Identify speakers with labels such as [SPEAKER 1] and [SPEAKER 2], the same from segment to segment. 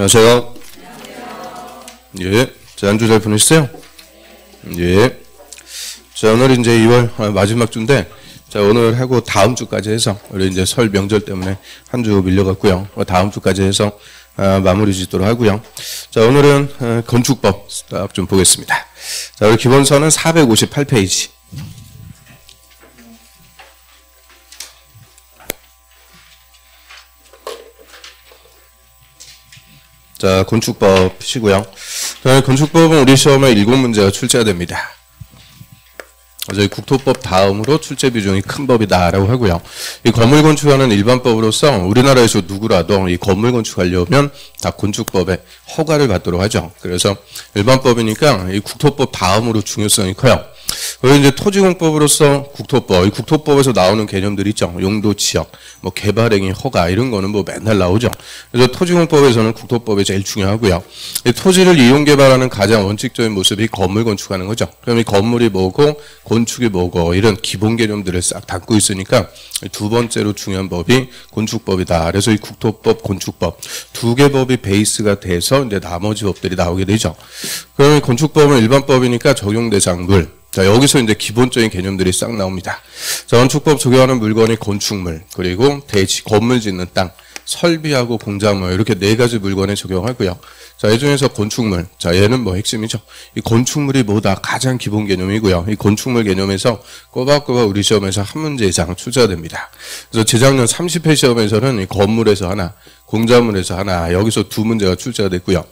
[SPEAKER 1] 안녕하세요. 예. 자, 한 주 잘 보내셨어요? 예. 자, 오늘 이제 2월 마지막 주인데, 자, 오늘 하고 다음 주까지 해서, 우리 이제 설 명절 때문에 한 주 밀려갔고요. 다음 주까지 해서 마무리 짓도록 하고요. 자, 오늘은 건축법 좀 보겠습니다. 자, 우리 기본서는 458페이지. 자, 건축법이시고요. 건축법은 우리 시험에 7문제가 출제가 됩니다. 저희 국토법 다음으로 출제 비중이 큰 법이다라고 하고요. 이 건물 건축하는 일반법으로서 우리나라에서 누구라도 이 건물 건축하려면 다 건축법에 허가를 받도록 하죠. 그래서 일반법이니까 이 국토법 다음으로 중요성이 커요. 그리고 이제 토지공법으로서 국토법, 이 국토법에서 나오는 개념들 있죠. 용도, 지역, 뭐 개발행위, 허가 이런 거는 뭐 맨날 나오죠. 그래서 토지공법에서는 국토법이 제일 중요하고요. 이 토지를 이용 개발하는 가장 원칙적인 모습이 건물 건축하는 거죠. 그럼 이 건물이 뭐고 건축이 뭐고 이런 기본 개념들을 싹 담고 있으니까 두 번째로 중요한 법이 건축법이다. 그래서 이 국토법, 건축법 두 개 법이 베이스가 돼서 이제 나머지 법들이 나오게 되죠. 그러면 건축법은 일반법이니까 적용 대상물. 자, 여기서 이제 기본적인 개념들이 싹 나옵니다. 자, 건축법 적용하는 물건이 건축물, 그리고 대지, 건물 짓는 땅, 설비하고 공작물 이렇게 네 가지 물건에 적용하고요. 자, 이 중에서 건축물. 자, 얘는 뭐 핵심이죠. 이 건축물이 뭐다 가장 기본 개념이고요. 이 건축물 개념에서 꼬박꼬박 우리 시험에서 한 문제 이상 출제가 됩니다. 그래서 재작년 30회 시험에서는 이 건물에서 하나, 공작물에서 하나, 여기서 두 문제가 출제가 됐고요.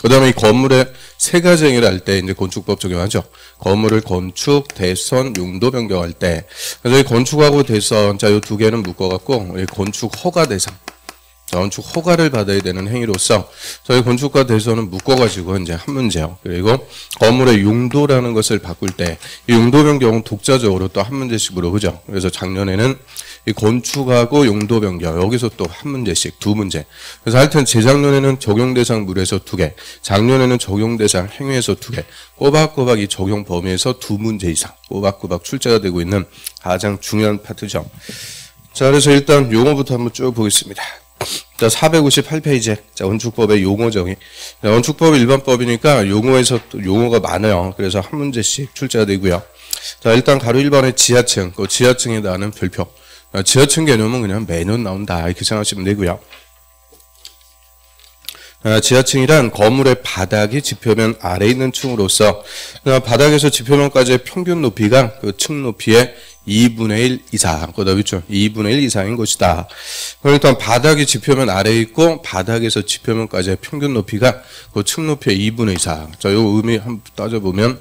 [SPEAKER 1] 그 다음에 이 건물의 세 가지 행위를 할 때 이제 건축법 적용하죠. 건물을 건축, 대선, 용도 변경할 때. 그래서 이 건축하고 대선, 자, 이 두 개는 묶어갖고, 이 건축 허가 대상. 자, 건축 허가를 받아야 되는 행위로서, 저희 건축과 대선은 묶어가지고 이제 한 문제요. 그리고 건물의 용도라는 것을 바꿀 때, 이 용도 변경은 독자적으로 또 한 문제씩 물어보죠. 그래서 작년에는 이 건축하고 용도 변경, 여기서 또 한 문제씩, 두 문제. 그래서 하여튼 재작년에는 적용 대상 물에서 두 개, 작년에는 적용 대상 행위에서 두 개, 꼬박꼬박 이 적용 범위에서 두 문제 이상, 꼬박꼬박 출제가 되고 있는 가장 중요한 파트죠. 자, 그래서 일단 용어부터 한번 쭉 보겠습니다. 자, 458페이지에, 자, 건축법의 용어 정의. 자, 건축법은 일반법이니까 용어에서 또 용어가 많아요. 그래서 한 문제씩 출제가 되고요. 자, 일단 가로 1번의 지하층, 그 지하층에 대한 별표. 지하층 개념은 그냥 매년 나온다 이렇게 생각하시면 되고요. 지하층이란 건물의 바닥이 지표면 아래에 있는 층으로서 바닥에서 지표면까지의 평균 높이가 그 층 높이의 2분의 1 이상, 그다음에 있죠. 2분의 1 이상인 것이다. 그럼 일단 바닥이 지표면 아래에 있고 바닥에서 지표면까지의 평균 높이가 그 층 높이의 2분의 1 이상. 자, 요 의미 한번 따져보면,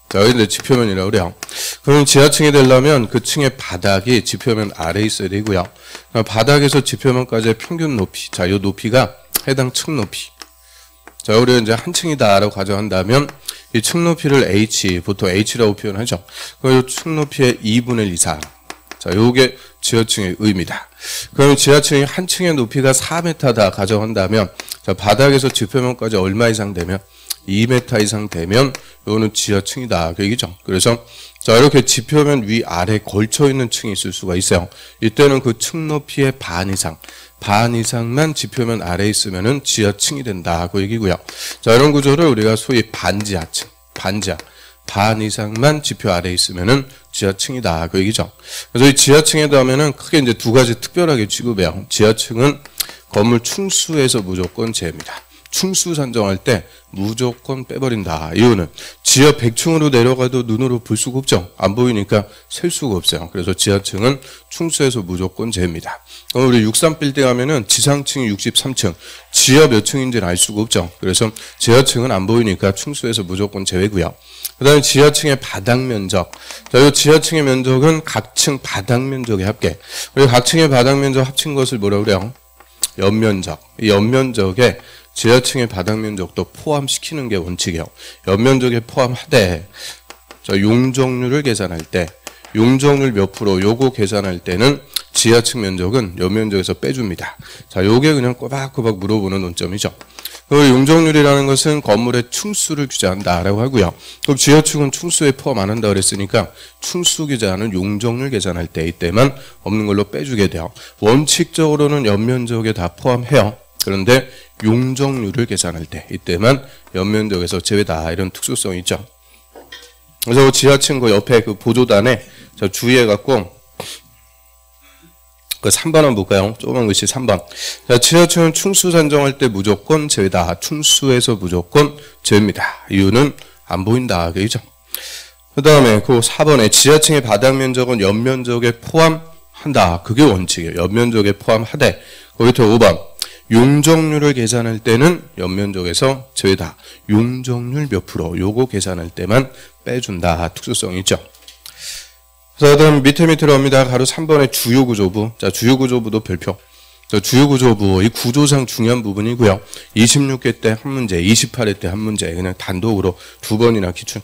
[SPEAKER 1] 자, 여기 이제 지표면이라고 그래요. 그럼 지하층이 되려면 그 층의 바닥이 지표면 아래에 있어야 되고요. 바닥에서 지표면까지의 평균 높이. 자, 요 높이가 해당 층 높이. 자, 우리가 이제 한 층이다라고 가정한다면 이 층 높이를 H, 보통 H라고 표현하죠. 그럼 이 층 높이의 2분의 1 이상. 자, 요게 지하층의 의미다. 그럼 지하층이 한 층의 높이가 4m다 가정한다면, 자, 바닥에서 지표면까지 얼마 이상 되면 2m 이상 되면 요거는 지하층이다 그 얘기죠. 그래서 자, 이렇게 지표면 위 아래 걸쳐 있는 층이 있을 수가 있어요. 이때는 그 층 높이의 반 이상만 지표면 아래에 있으면은 지하층이 된다 그 얘기고요. 자, 이런 구조를 우리가 소위 반지하층, 반 이상만 지표 아래에 있으면은 지하층이다 그 얘기죠. 그래서 이 지하층에 대하면은 크게 이제 두 가지 특별하게 취급해요. 지하층은 건물 층수에서 무조건 제외입니다. 층수 산정할 때 무조건 빼버린다. 이유는 지하 100층으로 내려가도 눈으로 볼 수가 없죠. 안 보이니까 셀 수가 없어요. 그래서 지하층은 층수에서 무조건 제외입니다. 우리 63빌딩 하면은 지상층이 63층, 지하 몇 층인지는 알 수가 없죠. 그래서 지하층은 안 보이니까 층수에서 무조건 제외고요. 그 다음에 지하층의 바닥 면적. 자, 이 지하층의 면적은 각 층 바닥 면적의 합계. 그리고 각 층의 바닥 면적 합친 것을 뭐라고 그래요? 연면적. 이 연면적에 지하층의 바닥 면적도 포함시키는 게 원칙이에요. 연면적에 포함하되, 자, 용적률을 계산할 때 용적률 몇 프로 요거 계산할 때는 지하층 면적은 연면적에서 빼줍니다. 자, 요게 그냥 꼬박꼬박 물어보는 논점이죠. 그리고 용적률이라는 것은 건물의 층수를 규제한다라고 하고요. 그럼 지하층은 층수에 포함 안 한다 그랬으니까 층수 규제하는 용적률 계산할 때 이때만 없는 걸로 빼주게 돼요. 원칙적으로는 연면적에 다 포함해요. 그런데 용적률을 계산할 때 이때만 연면적에서 제외다 이런 특수성이 있죠. 그래서 지하층 그 옆에 그 보조단에 주의해 갖고 그 3번 한번 볼까요? 조그만 글씨 3번. 자, 지하층은 층수 산정할 때 무조건 제외다. 층수에서 무조건 제외입니다. 이유는 안 보인다. 그죠? 그 다음에 그 4번에 지하층의 바닥 면적은 연면적에 포함한다. 그게 원칙이에요. 연면적에 포함하되. 그 밑에 5번. 용적률을 계산할 때는 연면적에서 제외다. 용적률 몇 프로? 요거 계산할 때만 빼준다. 특수성이 있죠. 자, 다음 밑으로 갑니다. 가로 3번의 주요구조부. 자, 주요구조부도 별표. 자, 주요구조부. 이 구조상 중요한 부분이고요. 26개 때 한 문제, 28회 때 한 문제. 그냥 단독으로 2번이나 기출.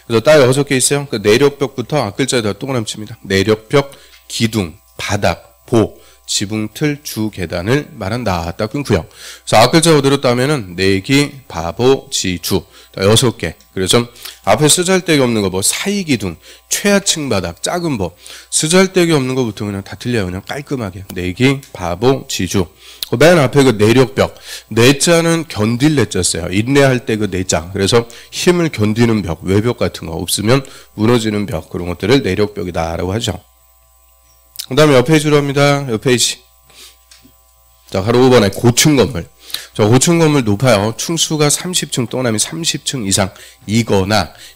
[SPEAKER 1] 그래서 딱 6개 있어요. 그 내력벽부터 앞글자에다 동그라미 칩니다. 내력벽, 기둥, 바닥, 보, 지붕틀, 주, 계단을 말한다. 딱 끊고요. 그래서 앞글자 그대로 따면은 내기, 바보, 지, 주. 6개. 그래서 앞에 쓰잘데기 없는 거 뭐 사이기둥, 최하층 바닥, 작은 법. 쓰잘데기 없는 거부터 그냥 다 틀려요. 그냥 깔끔하게. 내기, 바보, 지주. 맨 앞에 그 내력벽. 내자는 견딜 내자 써요. 인내할 때 그 내자. 그래서 힘을 견디는 벽, 외벽 같은 거 없으면 무너지는 벽. 그런 것들을 내력벽이다라고 하죠. 그 다음에 옆 페이지로 합니다. 옆 페이지. 자, 가로 5번에 고층 건물. 자, 고층 건물 높아요. 층수가 30층 또는 30층 이상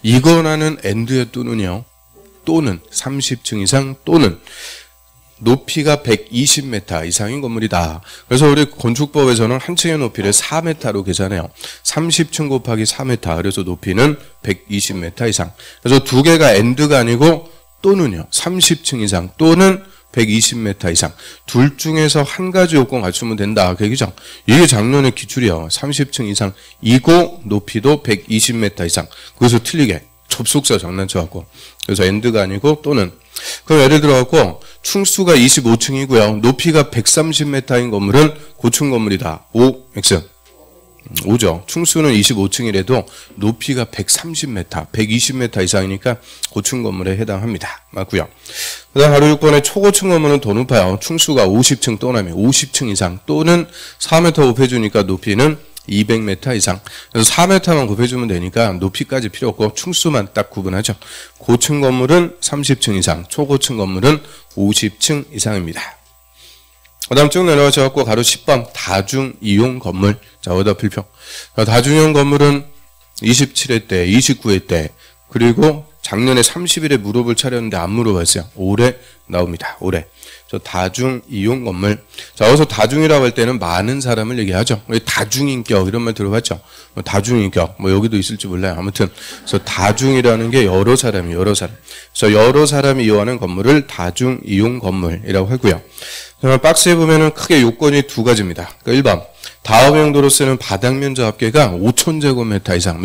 [SPEAKER 1] 이거나는 and에 또는 30층 이상 또는 높이가 120m 이상인 건물이다. 그래서 우리 건축법에서는 한 층의 높이를 4m로 계산해요. 30층 곱하기 4m. 그래서 높이는 120m 이상. 그래서 두 개가 and가 아니고 또는요. 30층 이상 또는 120m 이상. 둘 중에서 한 가지 요건 갖추면 된다. 그 얘기죠. 이게 작년의 기출이요. 30층 이상. 이고 높이도 120m 이상. 거기서 틀리게. 접속사 장난쳐갖고. 그래서 and가 아니고 또는. 그럼 예를 들어갖고 층수가 25층이고요. 높이가 130m인 건물은 고층 건물이다. O, X. 5죠. 층수는 25층이라도 높이가 130m, 120m 이상이니까 고층 건물에 해당합니다. 맞고요. 그 다음 바로 6번에 초고층 건물은 더 높아요. 층수가 50층 또는 50층 이상 또는 4m 곱해주니까 높이는 200m 이상. 그래서 4m만 곱해주면 되니까 높이까지 필요 없고 층수만 딱 구분하죠. 고층 건물은 30층 이상, 초고층 건물은 50층 이상입니다. 그 다음 쭉 내려가셔 갖고 가로 10번 다중이용 건물. 자, 여기다 필표. 다중이용 건물은 27회 때, 29회 때, 그리고 작년에 30일에 무릎을 차렸는데 안 물어봤어요. 올해 나옵니다. 올해. 저 다중이용 건물. 자, 여기서 다중이라고 할 때는 많은 사람을 얘기하죠. 다중인격 이런 말 들어봤죠. 다중인격 뭐 여기도 있을지 몰라요. 아무튼 그래서 다중이라는 게 여러 사람이 여러 사람. 그래서 여러 사람이 이용하는 건물을 다중이용 건물이라고 하고요. 박스에 보면은 크게 요건이 두 가지입니다. 그러니까 1번 다업용도로 쓰는 바닥 면적 합계가 5,000제곱미터 이상,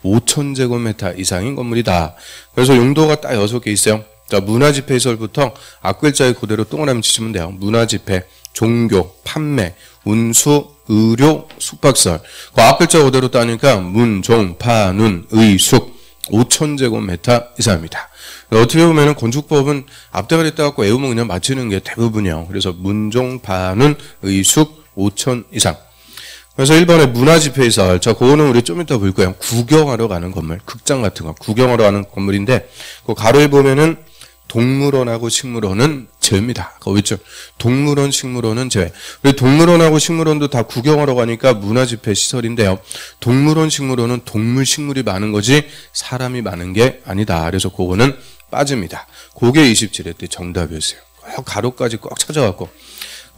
[SPEAKER 1] 5,000제곱미터 이상인 건물이다. 그래서 용도가 딱 6개 있어요. 자, 문화집회시설부터 앞글자에 그대로 동그라미 치시면 돼요. 문화집회, 종교, 판매, 운수, 의료, 숙박시설. 그 앞글자 그대로 따니까 문, 종, 파, 눈, 의, 숙 5,000제곱미터 이상입니다. 어떻게 보면은 건축법은 앞대가리 따갖고 외우면 그냥 맞추는 게 대부분이에요. 그래서 문종, 파는, 의숙, 5,000 이상. 그래서 1번에 문화집회시설. 자, 그거는 우리 좀 이따 볼 거예요. 구경하러 가는 건물. 극장 같은 거. 구경하러 가는 건물인데, 그 가로에 보면은 동물원하고 식물원은 제외입니다. 거기 있죠. 동물원, 식물원은 제외. 우리 동물원하고 식물원도 다 구경하러 가니까 문화집회 시설인데요. 동물원, 식물원은 동물, 식물이 많은 거지 사람이 많은 게 아니다. 그래서 그거는 빠집니다. 그게 27회 때 정답이었어요. 꼭 가로까지 꼭 찾아갖고.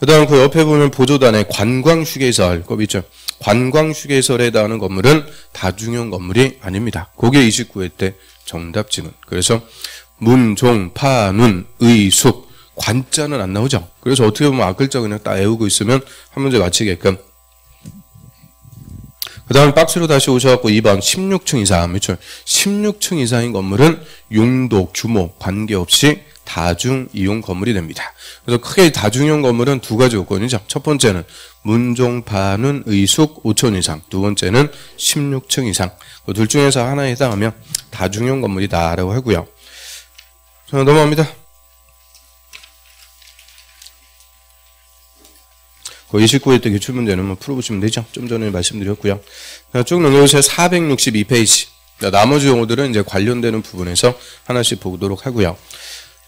[SPEAKER 1] 그 다음 그 옆에 보면 보조단에 관광휴게시설. 거기 있죠. 관광휴게시설에 해당하는 건물은 다중용 건물이 아닙니다. 그게 29회 때 정답 지문. 그래서 문, 종, 파, 눈, 의, 숙. 관자는 안 나오죠. 그래서 어떻게 보면 앞글자 그냥 딱 외우고 있으면 한 문제 맞히게끔. 그 다음에 박스로 다시 오셔갖고 2번 16층 이상 매출. 16층 이상인 건물은 용도, 규모 관계없이 다중 이용 건물이 됩니다. 그래서 크게 다중이용 건물은 두 가지 요건이죠. 첫 번째는 문종, 반운, 의숙 5천 이상. 두 번째는 16층 이상. 그 둘 중에서 하나에 해당하면 다중이용 건물이다라고 하고요. 자, 넘어갑니다. 그 29회 때 기출문제는 풀어보시면 되죠. 좀 전에 말씀드렸고요. 자, 쭉 넘겨보세요. 462페이지. 나머지 용어들은 이제 관련되는 부분에서 하나씩 보도록 하고요.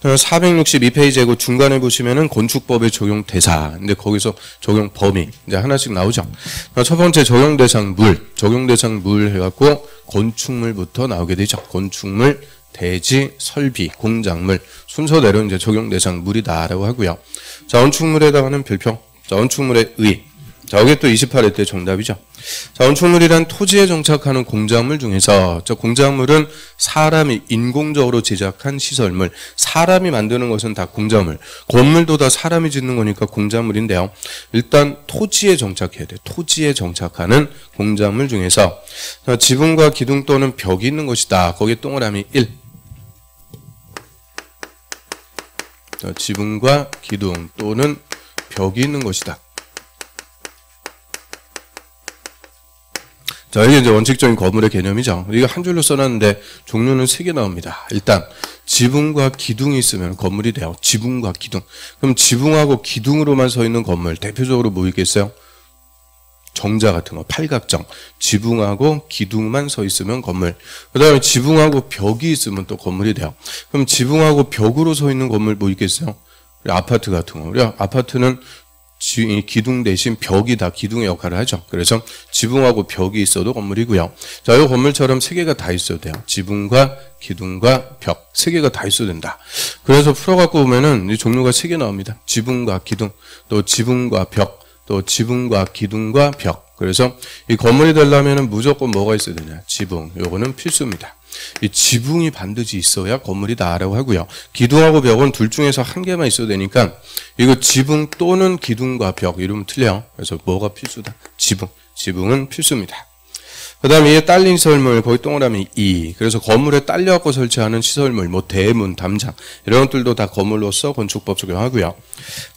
[SPEAKER 1] 462페이지고 중간에 보시면은 건축법의 적용 대사. 근데 거기서 적용 범위 이제 하나씩 나오죠. 첫 번째 적용 대상 물 해갖고 건축물부터 나오게 되죠. 건축물, 대지, 설비, 공작물 순서대로 이제 적용 대상 물이다라고 하고요. 자, 건축물에 해당하는 별표. 자, 건축물의 의. 자, 이게 또 28회 때 정답이죠. 자, 건축물이란 토지에 정착하는 공작물 중에서 저 공작물은 사람이 인공적으로 제작한 시설물, 사람이 만드는 것은 다 공작물, 건물도 다 사람이 짓는 거니까 공작물인데요. 일단 토지에 정착해야 돼요. 토지에 정착하는 공작물 중에서 자, 지붕과 기둥 또는 벽이 있는 것이다. 거기에 동그라미 1. 자, 지붕과 기둥 또는 벽이 있는 것이다. 자, 이게 이제 원칙적인 건물의 개념이죠. 이거 한 줄로 써놨는데 종류는 3개 나옵니다. 일단 지붕과 기둥이 있으면 건물이 돼요. 지붕과 기둥. 그럼 지붕하고 기둥으로만 서 있는 건물 대표적으로 뭐 있겠어요? 정자 같은 거, 팔각정. 지붕하고 기둥만 서 있으면 건물. 그 다음에 지붕하고 벽이 있으면 또 건물이 돼요. 그럼 지붕하고 벽으로 서 있는 건물 뭐 있겠어요? 아파트 같은 거. 우리 아파트는 기둥 대신 벽이 다 기둥의 역할을 하죠. 그래서 지붕하고 벽이 있어도 건물이고요. 자, 이 건물처럼 3개가 다 있어도 돼요. 지붕과 기둥과 벽 3개가 다 있어도 된다. 그래서 풀어갖고 보면은 이 종류가 3개 나옵니다. 지붕과 기둥, 또 지붕과 벽, 또 지붕과 기둥과 벽. 그래서 이 건물이 되려면은 무조건 뭐가 있어야 되냐? 지붕. 요거는 필수입니다. 이 지붕이 반드시 있어야 건물이다라고 하고요. 기둥하고 벽은 둘 중에서 한 개만 있어야 되니까 이거 지붕 또는 기둥과 벽 이러면 틀려요. 그래서 뭐가 필수다? 지붕. 지붕은 필수입니다. 그 다음에 이게 딸린 시설물 거기 동그라미 2. 그래서 건물에 딸려갖고 설치하는 시설물 뭐 대문, 담장 이런 것들도 다 건물로서 건축법 적용하고요.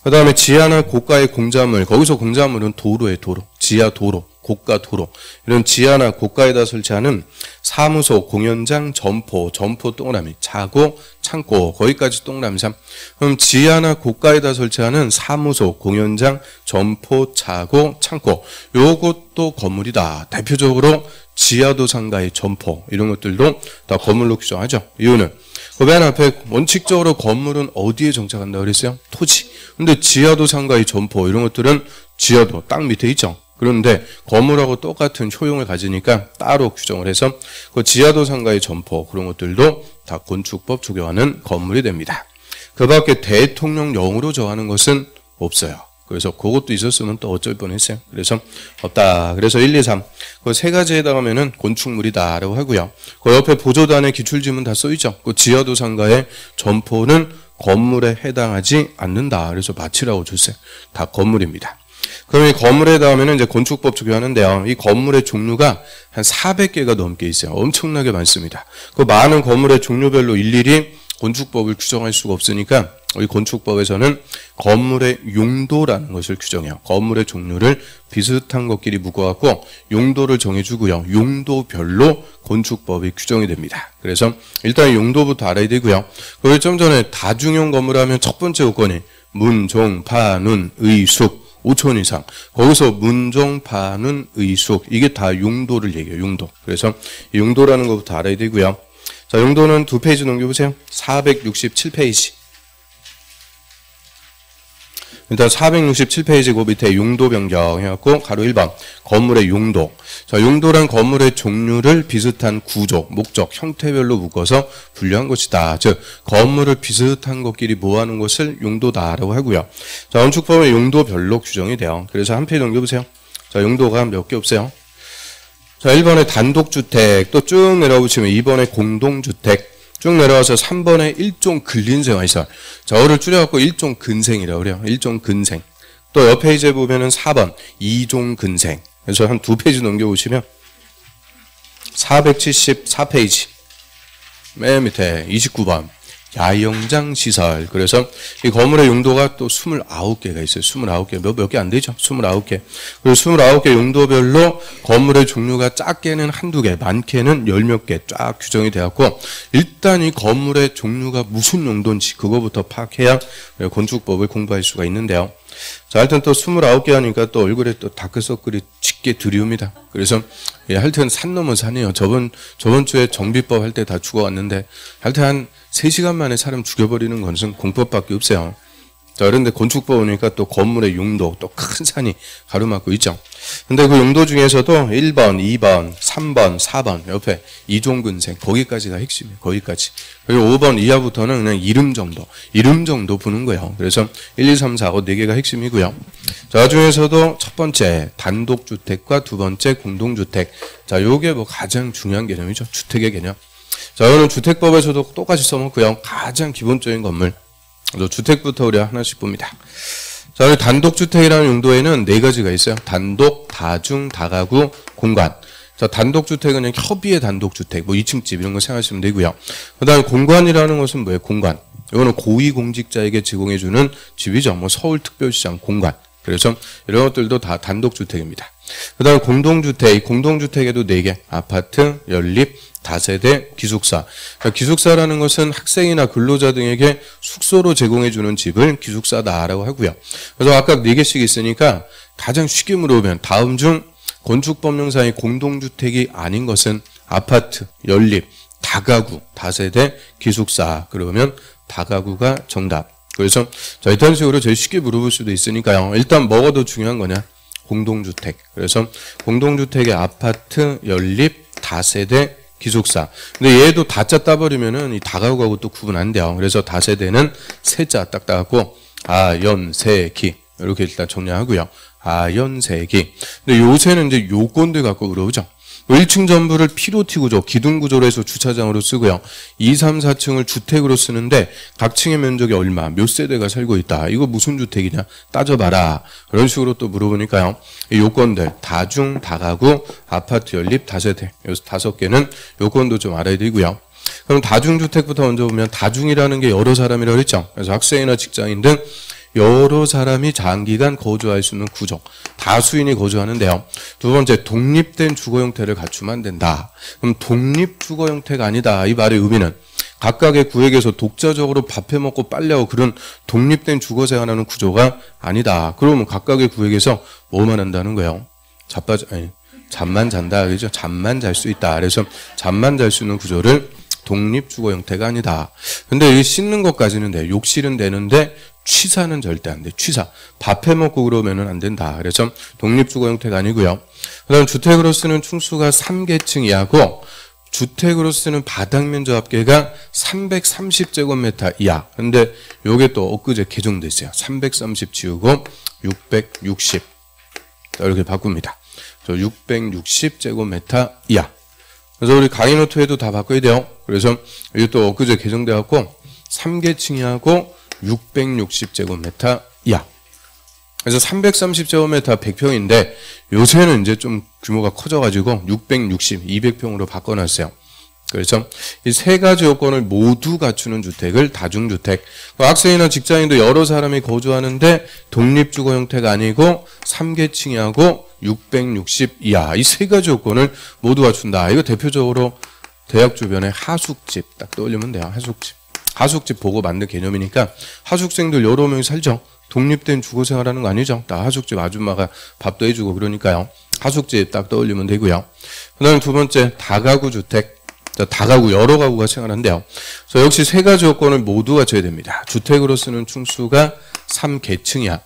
[SPEAKER 1] 그 다음에 지하나 고가의 공작물 거기서 공작물은 도로에 도로. 지하 도로. 고가 도로 이런 지하나 고가에다 설치하는 사무소, 공연장, 점포 동그라미, 차고, 창고 거기까지 동그라미 3. 그럼 지하나 고가에다 설치하는 사무소, 공연장, 점포, 차고, 창고 요것도 건물이다. 대표적으로 지하도 상가의 점포 이런 것들도 다 건물로 규정하죠. 이유는 그 맨 앞에 원칙적으로 건물은 어디에 정착한다 그랬어요? 토지. 근데 지하도 상가의 점포 이런 것들은 지하도 땅 밑에 있죠. 그런데 건물하고 똑같은 효용을 가지니까 따로 규정을 해서 그 지하도 상가의 점포 그런 것들도 다 건축법 적용하는 건물이 됩니다. 그 밖에 대통령령으로 정하는 것은 없어요. 그래서 그것도 있었으면 또 어쩔 뻔했어요. 그래서 없다. 그래서 1, 2, 3. 그 3가지에 해당하면은 건축물이다라고 하고요. 그 옆에 보조단의 기출지문 다 써있죠. 그 지하도 상가의 점포는 건물에 해당하지 않는다. 그래서 마치라고 줬어요. 다 건물입니다. 그럼 이 건물에 해당하면 이제 건축법 적용하는데요. 이 건물의 종류가 한 400개가 넘게 있어요. 엄청나게 많습니다. 그 많은 건물의 종류별로 일일이 건축법을 규정할 수가 없으니까 이 건축법에서는 건물의 용도라는 것을 규정해요. 건물의 종류를 비슷한 것끼리 묶어갖고 용도를 정해주고요. 용도별로 건축법이 규정이 됩니다. 그래서 일단 용도부터 알아야 되고요. 그리고 좀 전에 다중용 건물 하면 첫 번째 요건이 문, 종, 반운, 의숙 5천 이상. 거기서 문종, 반운, 의숙 이게 다 용도를 얘기해요. 용도. 그래서 용도라는 것부터 알아야 되고요. 자, 용도는 2페이지 넘겨보세요. 467페이지. 일단 467페이지 그 밑에 용도 변경 해갖고 가로 1번 건물의 용도. 자, 용도란 건물의 종류를 비슷한 구조, 목적, 형태별로 묶어서 분류한 것이다. 즉 건물을 비슷한 것끼리 모아놓은 것을 용도다라고 하고요. 자, 건축법의 용도별로 규정이 돼요. 그래서 한 페이지 넘겨보세요. 자, 용도가 몇 개 없어요. 자, 1번에 단독주택 또 쭉 내려보시면 2번에 공동주택 쭉 내려와서 3번에 일종 근린생활시설. 저를 줄여갖고 일종 근생이라고 그래요. 일종 근생. 또 옆 페이지에 보면은 4번 이종 근생. 그래서 한 2페이지 넘겨보시면 474페이지 맨 밑에 29번 야영장 시설. 그래서 이 건물의 용도가 또 29개가 있어요. 29개. 몇 개 안 되죠? 29개. 그리고 29개 용도별로 건물의 종류가 작게는 한두 개, 많게는 열 몇 개 쫙 규정이 되었고, 일단 이 건물의 종류가 무슨 용도인지 그거부터 파악해야 건축법을 공부할 수가 있는데요. 자, 하여튼 또 29개 하니까 또 얼굴에 또 다크서클이 짙게 들이옵니다. 그래서, 하여튼 산 넘어 산이에요. 저번 주에 정비법 할 때 다 죽어왔는데, 하여튼 한 3시간 만에 사람 죽여버리는 것은 공법밖에 없어요. 자, 그런데 건축법 오니까 또 건물의 용도, 또 큰 산이 가로막고 있죠. 근데 그 용도 중에서도 1번, 2번, 3번, 4번, 옆에 이종근생, 거기까지가 핵심이에요. 거기까지. 그리고 5번 이하부터는 그냥 이름 정도 부는 거예요. 그래서 1, 2, 3, 4, 5, 4개가 핵심이고요. 자, 중에서도 첫 번째, 단독주택과 두 번째, 공동주택. 자, 요게 뭐 가장 중요한 개념이죠. 주택의 개념. 자, 오늘 주택법에서도 똑같이 써먹고요. 가장 기본적인 건물. 주택부터 우리가 하나씩 봅니다. 자, 단독주택이라는 용도에는 4가지가 있어요. 단독, 다중, 다가구, 공간. 자, 단독주택은 그냥 협의의 단독주택, 뭐 2층 집 이런 거 생각하시면 되고요. 그 다음에 공간이라는 것은 뭐예요? 공간. 이거는 고위공직자에게 제공해주는 집이죠. 뭐 서울특별시장 공간. 그래서 이런 것들도 다 단독주택입니다. 그 다음에 공동주택, 공동주택에도 4개. 아파트, 연립, 다세대, 기숙사. 그러니까 기숙사라는 것은 학생이나 근로자 등에게 숙소로 제공해주는 집을 기숙사다라고 하고요. 그래서 아까 4개씩 있으니까 가장 쉽게 물어보면 다음 중 건축법령상의 공동주택이 아닌 것은 아파트, 연립, 다가구, 다세대, 기숙사. 그러면 다가구가 정답. 그래서 자, 이런 식으로 제일 쉽게 물어볼 수도 있으니까요. 일단 뭐가 더 중요한 거냐? 공동주택. 그래서 공동주택의 아파트, 연립, 다세대, 기숙사. 근데 얘도 다자 따버리면은 이 다가구하고 또 구분 안 돼요. 그래서 다세대는 세자 딱 따갖고 아연세기 이렇게 일단 정리하고요. 아연세기. 근데 요새는 이제 요건들 갖고 물어보죠. 1층 전부를 피로티 구조, 기둥 구조로 해서 주차장으로 쓰고요. 2, 3, 4층을 주택으로 쓰는데 각 층의 면적이 얼마, 몇 세대가 살고 있다. 이거 무슨 주택이냐? 따져봐라. 그런 식으로 또 물어보니까요. 이 요건들, 다중, 다가구, 아파트 연립, 다세대. 요 5개는 요건도 좀 알아야 되고요. 그럼 다중주택부터 먼저 보면 다중이라는 게 여러 사람이라고 했죠. 그래서 학생이나 직장인 등 여러 사람이 장기간 거주할 수 있는 구조. 다수인이 거주하는데요. 두 번째, 독립된 주거 형태를 갖추면 안 된다. 그럼 독립 주거 형태가 아니다. 이 말의 의미는 각각의 구역에서 독자적으로 밥해 먹고 빨래하고 그런 독립된 주거 생활하는 구조가 아니다. 그러면 각각의 구역에서 뭐만 한다는 거예요? 잠만 잔다. 그죠? 잠만 잘 수 있다. 그래서 잠만 잘 수 있는 구조를 독립주거 형태가 아니다. 근데 이 씻는 것까지는 돼. 욕실은 되는데 취사는 절대 안 돼. 취사. 밥 해먹고 그러면은 안 된다. 그래서 독립주거 형태가 아니고요. 그 다음 주택으로 쓰는 층수가 3계층 이하고 주택으로 쓰는 바닥 면적 합계가 330제곱미터 이하. 근데 요게 또 엊그제 개정됐어요. 330 지우고 660. 이렇게 바꿉니다. 660제곱미터 이하. 그래서 우리 강의 노트에도 다 바꿔야 돼요. 그래서 이게 또 엊그제 개정돼갖고 3계층이하고 660제곱미터 이하. 그래서 330제곱미터 100평인데 요새는 이제 좀 규모가 커져가지고 660, 200평으로 바꿔놨어요. 그래서 이 3가지 요건을 모두 갖추는 주택을 다중주택. 학생이나 직장인도 여러 사람이 거주하는데 독립주거 형태가 아니고 3계층이하고 660 이하. 이 3가지 요건을 모두 갖춘다. 이거 대표적으로 대학 주변에 하숙집 딱 떠올리면 돼요. 하숙집. 하숙집 보고 만든 개념이니까 하숙생들 여러 명이 살죠. 독립된 주거 생활하는 거 아니죠. 다 하숙집 아줌마가 밥도 해주고 그러니까요. 하숙집 딱 떠올리면 되고요. 그 다음에 두 번째 다가구 주택. 다가구 여러 가구가 생활한대요. 그래서 역시 3가지 요건을 모두 갖춰야 됩니다. 주택으로 쓰는 층수가 3계층이야.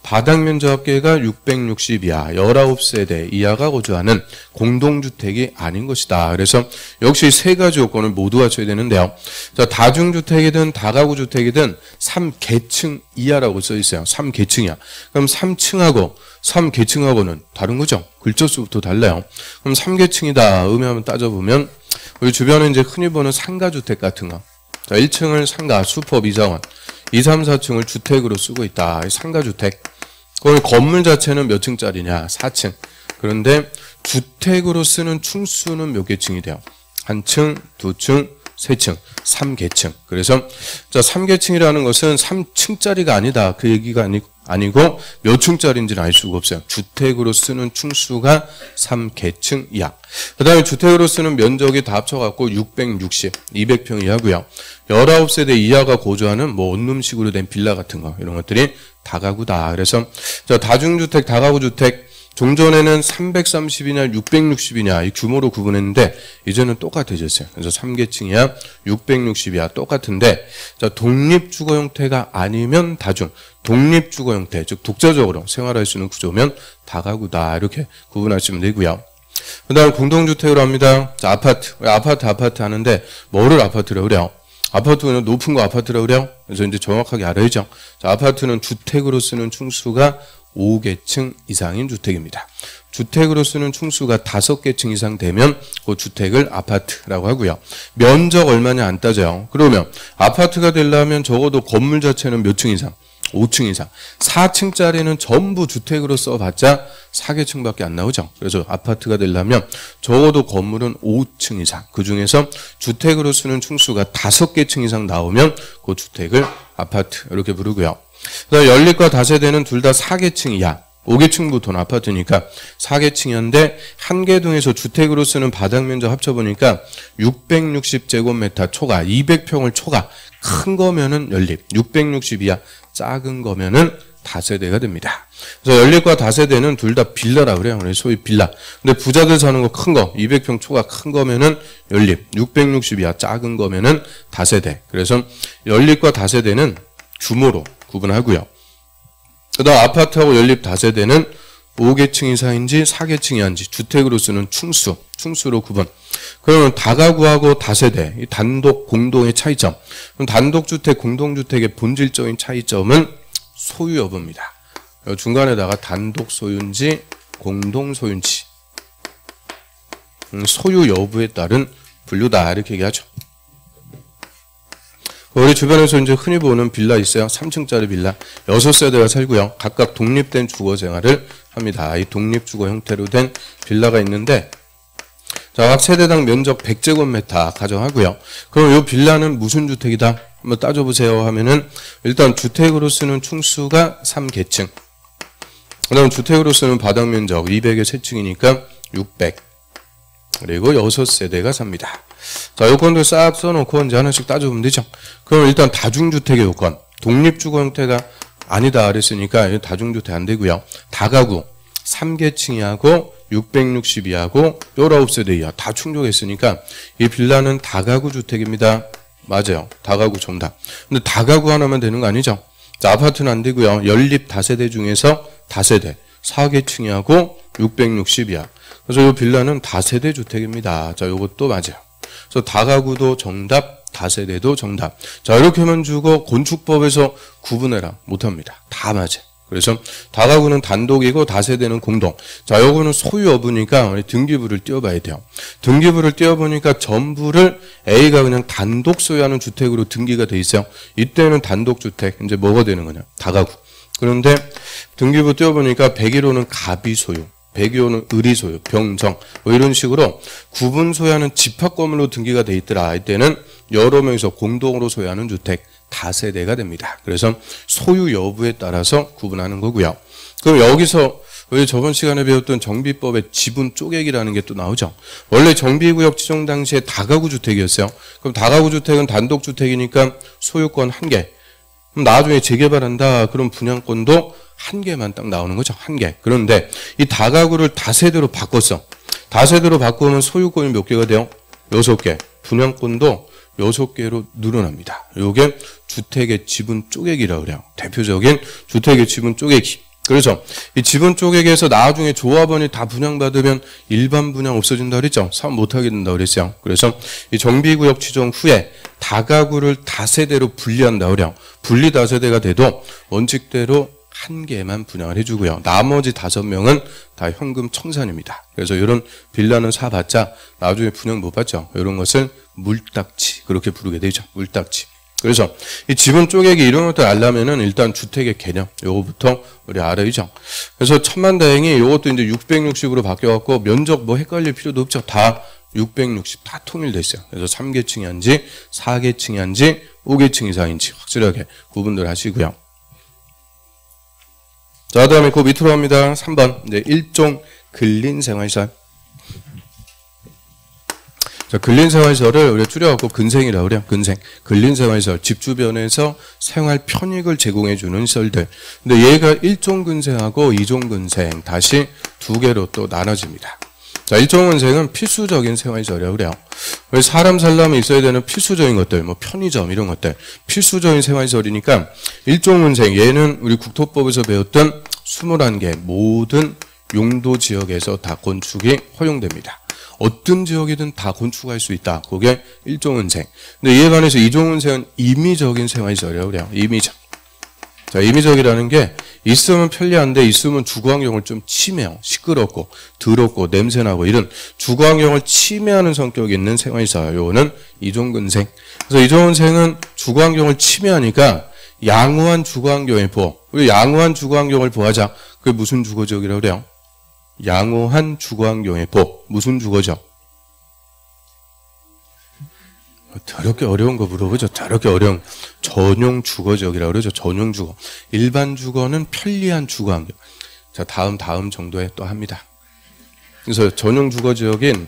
[SPEAKER 1] 바닥 면적 합계가 660 이하, 19세대 이하가 거주하는 공동주택이 아닌 것이다. 그래서 역시 3가지 요건을 모두 갖춰야 되는데요. 자, 다중주택이든 다가구 주택이든 3계층 이하라고 써 있어요. 3계층이야. 그럼 3계층하고는 다른 거죠. 글자수부터 달라요. 그럼 3계층이다. 의미 한번 따져보면 우리 주변에 이제 흔히 보는 상가주택 같은 거. 자, 1층을 상가, 슈퍼, 미자원. 2, 3, 4층을 주택으로 쓰고 있다. 상가주택. 그럼 건물 자체는 몇 층짜리냐? 4층. 그런데 주택으로 쓰는 층수는 몇 개층이 돼요? 한 층, 두 층, 세 층, 3계층. 그래서 자, 3계층이라는 것은 3층짜리가 아니다. 그 얘기가 아니고 몇 층짜리인지는 알 수가 없어요. 주택으로 쓰는 층수가 3계층 이하. 그 다음에 주택으로 쓰는 면적이 다 합쳐갖고 660, 200평 이하고요. 19세대 이하가 거주하는 뭐 원룸식으로 된 빌라 같은 거 이런 것들이 다가구다. 그래서 자, 다중주택, 다가구주택 종전에는 330이냐 660이냐 이 규모로 구분했는데 이제는 똑같아졌어요. 그래서 3계층 이하 660이야 똑같은데 자, 독립주거 형태가 아니면 다중, 독립주거 형태 즉 독자적으로 생활할 수 있는 구조면 다가구다 이렇게 구분하시면 되고요. 그 다음 공동주택으로 합니다. 자, 아파트 하는데 뭐를 아파트라고 그래요? 아파트는 높은 거 아파트라고 그래요? 그래서 이제 정확하게 알아야죠. 자, 아파트는 주택으로 쓰는 층수가 5계층 이상인 주택입니다. 주택으로 쓰는 층수가 5계층 이상 되면 그 주택을 아파트라고 하고요. 면적 얼마냐 안 따져요. 그러면 아파트가 되려면 적어도 건물 자체는 몇 층 이상? 5층 이상. 4층짜리는 전부 주택으로 써봤자 4계층밖에 안 나오죠. 그래서 아파트가 되려면 적어도 건물은 5층 이상. 그 중에서 주택으로 쓰는 층수가 5계층 이상 나오면 그 주택을 아파트 이렇게 부르고요. 그다음 연립과 다세대는 둘 다 4계층 이하. 5계층부터는 아파트니까 4계층이었는데 한계동에서 주택으로 쓰는 바닥 면적 합쳐보니까 660제곱미터 초과, 200평을 초과. 큰 거면은 연립, 660 이하. 작은 거면은 다세대가 됩니다. 그래서 연립과 다세대는 둘 다 빌라라고 그래요. 소위 빌라. 근데 부자들 사는 거 큰 거, 200평 초과 큰 거면은 연립, 660 이하. 작은 거면은 다세대. 그래서 연립과 다세대는 규모로 구분하고요. 그 다음 아파트하고 연립 다세대는 5계층 이상인지 4계층 이하인지 주택으로 쓰는 층수로 구분. 그러면 다가구하고 다세대, 이 단독, 공동의 차이점. 그럼 단독주택, 공동주택의 본질적인 차이점은 소유 여부입니다. 중간에다가 단독 소유인지 공동 소유인지 소유 여부에 따른 분류다 이렇게 얘기하죠. 우리 주변에서 이제 흔히 보는 빌라 있어요. 3층짜리 빌라. 6세대가 살고요. 각각 독립된 주거 생활을 합니다. 이 독립주거 형태로 된 빌라가 있는데, 자, 각 세대당 면적 100제곱미터 가정하고요. 그럼 이 빌라는 무슨 주택이다? 한번 따져보세요 하면은, 일단 주택으로 쓰는 층수가 3계층. 그 다음 주택으로 쓰는 바닥 면적 200에 3층이니까 600. 그리고 6세대가 삽니다. 자, 요건들 싹 써놓고 이제 하나씩 따져보면 되죠. 그럼 일단 다중주택의 요건. 독립주거 형태가 아니다 그랬으니까 다중주택 안 되고요. 다가구 3계층이하고 662하고 19세대 이하 다 충족했으니까 이 빌라는 다가구 주택입니다. 맞아요. 다가구 정답. 근데 다가구 하나만 되는 거 아니죠? 자, 아파트는 안 되고요. 연립 다세대 중에서 다세대 4계층이하고 660 이하. 그래서 이 빌라는 다세대 주택입니다. 자, 요것도 맞아요. 그래서 다가구도 정답, 다세대도 정답. 자, 이렇게만 주고 건축법에서 구분해라 못합니다. 다 맞아요. 그래서 다가구는 단독이고 다세대는 공동. 자, 요거는 소유 여부니까 등기부를 띄워봐야 돼요. 등기부를 띄워보니까 전부를 A가 그냥 단독 소유하는 주택으로 등기가 돼 있어요. 이때는 단독주택. 이제 뭐가 되는 거냐? 다가구. 그런데 등기부 띄워보니까 101호는 갑이 소유. 102호는 을이 소유, 병정 뭐 이런 식으로 구분 소유하는 집합 건물로 등기가 돼 있더라. 이때는 여러 명이서 공동으로 소유하는 주택 다세대가 됩니다. 그래서 소유 여부에 따라서 구분하는 거고요. 그럼 여기서 우리 저번 시간에 배웠던 정비법의 지분 쪼개기라는 게 또 나오죠. 원래 정비구역 지정 당시에 다가구 주택이었어요. 그럼 다가구 주택은 단독 주택이니까 소유권 1개. 그럼 나중에 재개발한다. 그럼 분양권도 1개만 딱 나오는 거죠. 1개. 그런데 이 다가구를 다세대로 바꿨어. 다세대로 바꾸면 소유권이 몇 개가 돼요? 6개. 분양권도 6개로 늘어납니다. 이게 주택의 지분 쪼개기라고 그래요. 대표적인 주택의 지분 쪼개기. 그래서 이 지분 쪼개기에서 나중에 조합원이 다 분양받으면 일반 분양 없어진다 그랬죠. 사업 못하게 된다 그랬어요. 그래서 이 정비구역 지정 후에 다가구를 다세대로 분리한다 그래요. 분리 다세대가 돼도 원칙대로 1개만 분양을 해주고요. 나머지 5명은 다 현금 청산입니다. 그래서 이런 빌라는 사봤자 나중에 분양 못 받죠. 이런 것을 물딱지 그렇게 부르게 되죠. 물딱지. 그래서 이 지분 쪼개기 이런 것들 알려면은 일단 주택의 개념 요거부터 우리 알아야죠. 그래서 천만다행히 요것도 이제 660으로 바뀌어갖고 면적 뭐 헷갈릴 필요도 없죠. 다 660 다 통일됐어요. 그래서 3계층이 한지 4계층이 한지 5계층 이상인지 확실하게 구분들 하시고요. 자, 다음에 그 밑으로 갑니다. 3번 이제 일종 근린생활시설. 자, 근린생활시설을 우리가 줄여갖고 근생이라고 그래요. 근생. 근린생활시설. 집 주변에서 생활 편익을 제공해주는 시설들. 근데 얘가 1종 근생하고 2종 근생 다시 두 개로 또 나눠집니다. 자, 1종 근생은 필수적인 생활시설이라고 그래요. 왜 사람 살려면 있어야 되는 필수적인 것들, 뭐 편의점 이런 것들. 필수적인 생활시설이니까 1종 근생. 얘는 우리 국토법에서 배웠던 21개 모든 용도 지역에서 다 건축이 허용됩니다. 어떤 지역이든 다 건축할 수 있다. 그게 1종 근생. 근데 이에 반해서 2종 근생은 임의적인 생활시설이라고 그래요. 임의적. 자, 임의적이라는 게 있으면 편리한데 있으면 주거환경을 좀 침해요. 시끄럽고 더럽고 냄새나고 이런 주거환경을 침해하는 성격이 있는 생활시설. 요거는 2종 근생. 그래서 2종 근생은 주거환경을 침해하니까 양호한 주거환경의 보호. 우리 양호한 주거환경을 보호하자. 그게 무슨 주거지역이라고 그래요? 양호한 주거환경의 보호. 무슨 주거지역? 더럽게 어려운 거 물어보죠. 더럽게 어려운 전용 주거지역이라고 그러죠. 전용 주거. 일반 주거는 편리한 주거환경. 자, 다음 정도에 또 합니다. 그래서 전용 주거지역인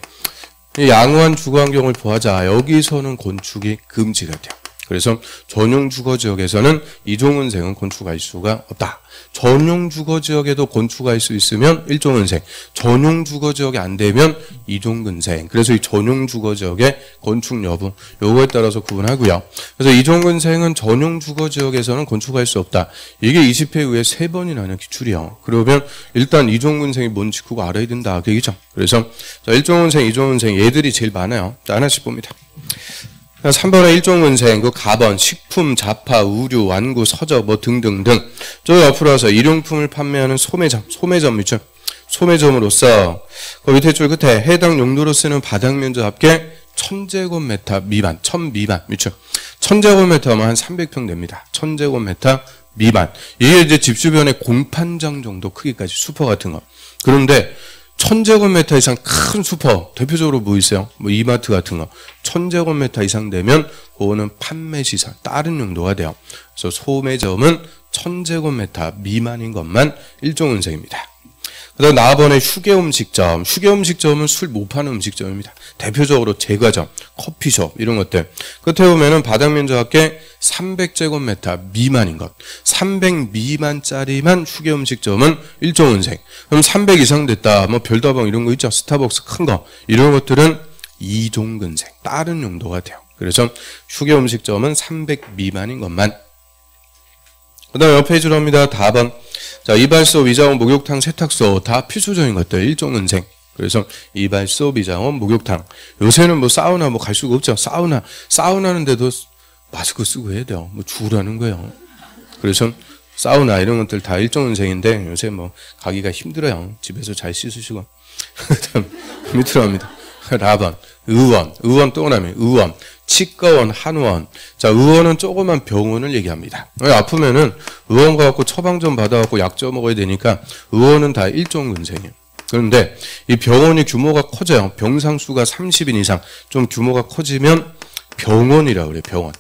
[SPEAKER 1] 양호한 주거환경을 보호하자. 여기서는 건축이 금지가 돼요. 그래서 전용 주거지역에서는 2종 근생은 건축할 수가 없다. 전용 주거지역에도 건축할 수 있으면 1종 근생, 전용 주거지역이 안 되면 2종 근생. 그래서 이 전용 주거지역의 건축 여부 요거에 따라서 구분하고요. 그래서 2종 근생은 전용 주거지역에서는 건축할 수 없다. 이게 20회 후에 3번이 나는 기출이요. 그러면 일단 2종 근생이 뭔지 그거 알아야 된다. 그얘기죠. 그래서 자, 1종 근생, 2종 근생 얘들이 제일 많아요. 자, 하나씩 봅니다. 3번에 1종 근생, 그 가번, 식품, 자파, 의류, 완구, 서적 뭐 등등등. 저 옆으로 와서 일용품을 판매하는 소매점 있죠. 소매점으로서 그 밑에 줄 끝에 해당 용도로 쓰는 바닥 면적 합계 1000제곱미터 미만, 1000 미만, 그렇죠? 1000제곱미터면 한 300평 됩니다. 1000제곱미터 미만. 이게 이제 집 주변에 공판장 정도 크기까지 슈퍼 같은 거. 그런데 1000제곱미터 이상 큰 슈퍼, 대표적으로 뭐 있어요? 뭐 이마트 같은 거. 1000제곱미터 이상 되면 그거는 판매시설, 다른 용도가 돼요. 그래서 소매점은 1000제곱미터 미만인 것만 1종 근생입니다. 그 다음 4번에 휴게음식점. 휴게음식점은 술 못 파는 음식점입니다. 대표적으로 제과점, 커피숍 이런 것들. 끝에 보면은 바닥 면적 합계 300제곱미터 미만인 것. 300 미만짜리만 휴게음식점은 1종 근생. 그럼 300 이상 됐다. 뭐 별다방 이런 거 있죠. 스타벅스 큰 거. 이런 것들은 2종 근생. 다른 용도가 돼요. 그래서 휴게음식점은 300 미만인 것만. 그 다음 옆 페이지로 합니다. 4번. 자, 이발소, 미장원, 목욕탕, 세탁소 다 필수적인 것들 1종 근생. 그래서 이발소, 미장원, 목욕탕. 요새는 뭐 사우나 뭐 갈 수가 없죠. 사우나는데도 마스크 쓰고 해야 돼요. 뭐 죽으라는 거예요. 그래서 사우나 이런 것들 다 1종 근생인데 요새 뭐 가기가 힘들어요. 집에서 잘 씻으시고. 그다음 밑으로 합니다. 4번. 의원 동그라미 의원. 치과원, 한의원. 자, 의원은 조그만 병원을 얘기합니다. 아프면은 의원 가갖고 처방 좀 받아갖고 약 좀 먹어야 되니까 의원은 다 1종 근생이에요. 그런데 이 병원이 규모가 커져요. 병상수가 30인 이상. 좀 규모가 커지면 병원이라고 그래요. 병원.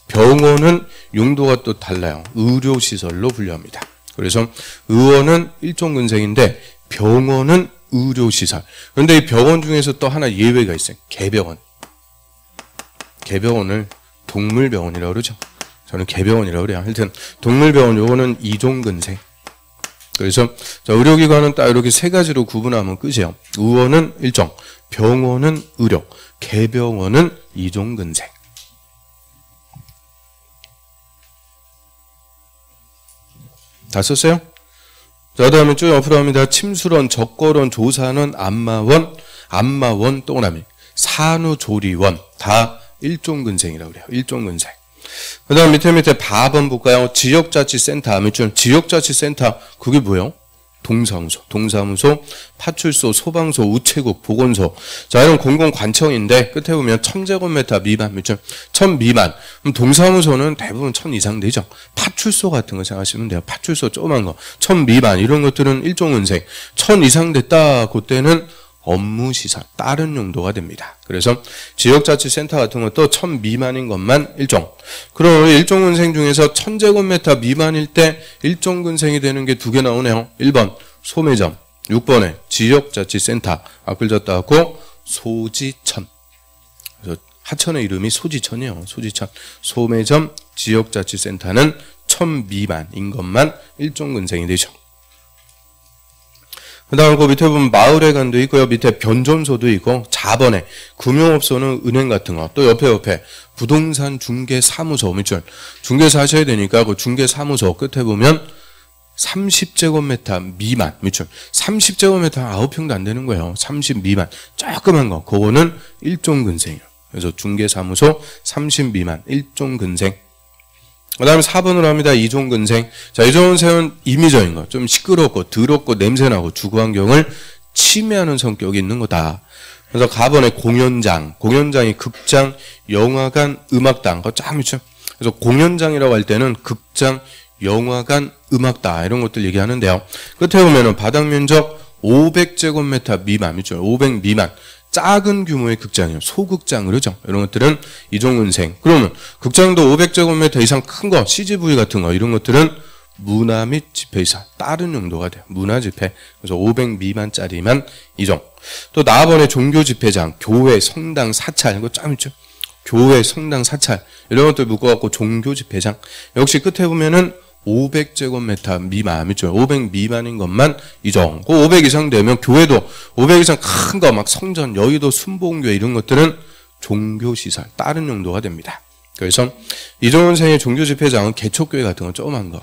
[SPEAKER 1] 병원은 용도가 또 달라요. 의료시설로 분류합니다. 그래서 의원은 1종 근생인데 병원은 의료시설. 그런데 이 병원 중에서 또 하나 예외가 있어요. 개병원. 개병원을 동물병원이라고 그러죠. 저는 개병원이라고 그래요. 하여튼 동물병원 요거는 2종 근생. 그래서 자, 의료기관은 딱 이렇게 세 가지로 구분하면 끝이에요. 의원은 1종, 병원은 의료, 개병원은 2종 근생. 다 썼어요? 자, 다음에 쭉 옆으로 합니다. 침술원, 적거론, 조산원, 안마원, 동그라미, 산후조리원 다 1종 근생이라고 그래요. 1종 근생. 그 다음 밑에 바번 볼까요? 지역자치센터. 밑줄 지역자치센터. 그게 뭐예요? 동사무소, 파출소, 소방서, 우체국, 보건소. 자, 이런 공공관청인데 끝에 보면 1000제곱미터 미만, 그렇죠? 1000 미만. 그럼 동사무소는 대부분 1000 이상 되죠. 파출소 같은 거 생각하시면 돼요. 파출소 조그만 거. 1000 미만. 이런 것들은 일종 은생. 1000 이상 됐다. 그때는 업무시설, 다른 용도가 됩니다. 그래서 지역자치센터 같은 것도 1000 미만인 것만 일종. 그럼 일종 근생 중에서 1000제곱미터 미만일 때 일종 근생이 되는 게 두 개 나오네요. 1번 소매점, 6번에 지역자치센터, 앞글 졌다 갖고 소지천. 그래서 하천의 이름이 소지천이에요. 소지천. 소매점, 지역자치센터는 1000 미만인 것만 일종 근생이 되죠. 그 다음 그 밑에 보면 마을회관도 있고요. 밑에 변전소도 있고, 자본에 금융업소는 은행 같은 거, 또 옆에 부동산 중개사무소, 밑줄 중개사 하셔야 되니까 그 중개사무소 끝에 보면 30제곱미터 미만, 밑줄 30제곱미터 9평도 안 되는 거예요. 30 미만, 조그만 거, 그거는 일종 근생이에요. 그래서 중개사무소 30 미만, 일종 근생. 그 다음에 4번으로 합니다. 이종근생. 자, 이종근생은 임의적인 거. 좀 시끄럽고, 더럽고, 냄새나고, 주거환경을 침해하는 성격이 있는 거다. 그래서 가번에 공연장. 공연장이 극장, 영화관, 음악당. 그거 쫙 있죠. 그래서 공연장이라고 할 때는 극장, 영화관, 음악당. 이런 것들 얘기하는데요. 끝에 보면은 바닥 면적 500제곱미터 미만. 있죠. 500 미만. 작은 규모의 극장이요. 소극장, 그러죠. 이런 것들은 이종근생. 그러면 극장도 500제곱미터 이상 큰 거, CGV 같은 거, 이런 것들은 문화 및 집회이사, 다른 용도가 돼요. 문화 집회. 그래서 500 미만짜리만 이종. 또 나번에 종교 집회장, 교회, 성당, 사찰, 이거 짱 있죠. 교회, 성당, 사찰, 이런 것들 묶어갖고 종교 집회장. 역시 끝에 보면은 500제곱미터 미만, 있죠. 500 미만인 것만 이종. 그 500 이상 되면 교회도 500 이상 큰 거, 막 성전, 여의도, 순복음교회 이런 것들은 종교시설, 다른 용도가 됩니다. 그래서 이종근생의 종교집회장은 개척교회 같은 거 조그만 거.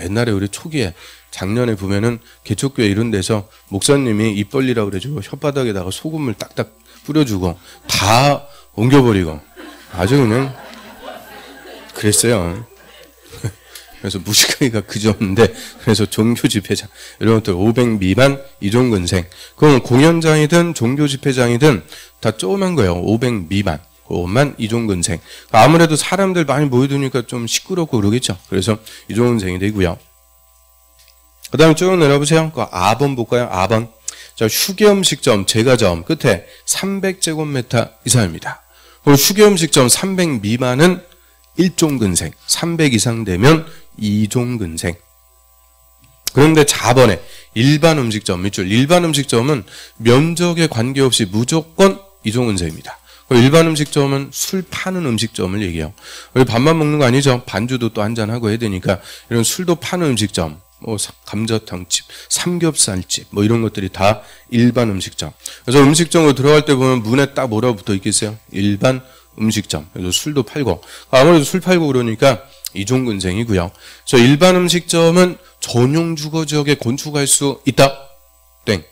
[SPEAKER 1] 옛날에 우리 초기에 작년에 보면은 개척교회 이런 데서 목사님이 입 벌리라고 그래가지고 혓바닥에다가 소금을 딱딱 뿌려주고 다 옮겨버리고 아주 그냥 그랬어요. 그래서 무식하기가 그저인데, 그래서 종교집회장, 이런 것들 500 미만 이종근생. 그럼 공연장이든 종교집회장이든 다 조그만 거예요. 500 미만. 그것만 이종근생. 아무래도 사람들 많이 모여두니까 좀 시끄럽고 그러겠죠. 그래서 이종근생이 되고요. 그 다음에 쭉 내려보세요. 그 A번 볼까요? A번. 자, 휴게음식점, 제과점 끝에 300제곱미터 이상입니다. 그리고 휴게음식점 300 미만은 일종근생, 300 이상 되면 이종근생. 그런데 자번에 일반 음식점, 밑줄 일반 음식점은 면적에 관계없이 무조건 이종근생입니다. 일반 음식점은 술 파는 음식점을 얘기해요. 우리 밥만 먹는 거 아니죠. 반주도 또 한잔하고 해야 되니까 이런 술도 파는 음식점, 뭐 감자탕집, 삼겹살집 뭐 이런 것들이 다 일반 음식점. 그래서 음식점으로 들어갈 때 보면 문에 딱 뭐라고 붙어 있겠어요? 일반 음식점. 그래서 술도 팔고. 아무래도 술 팔고 그러니까 이종근생이고요. 그래서 일반 음식점은 전용 주거 지역에 건축할 수 있다. 땡.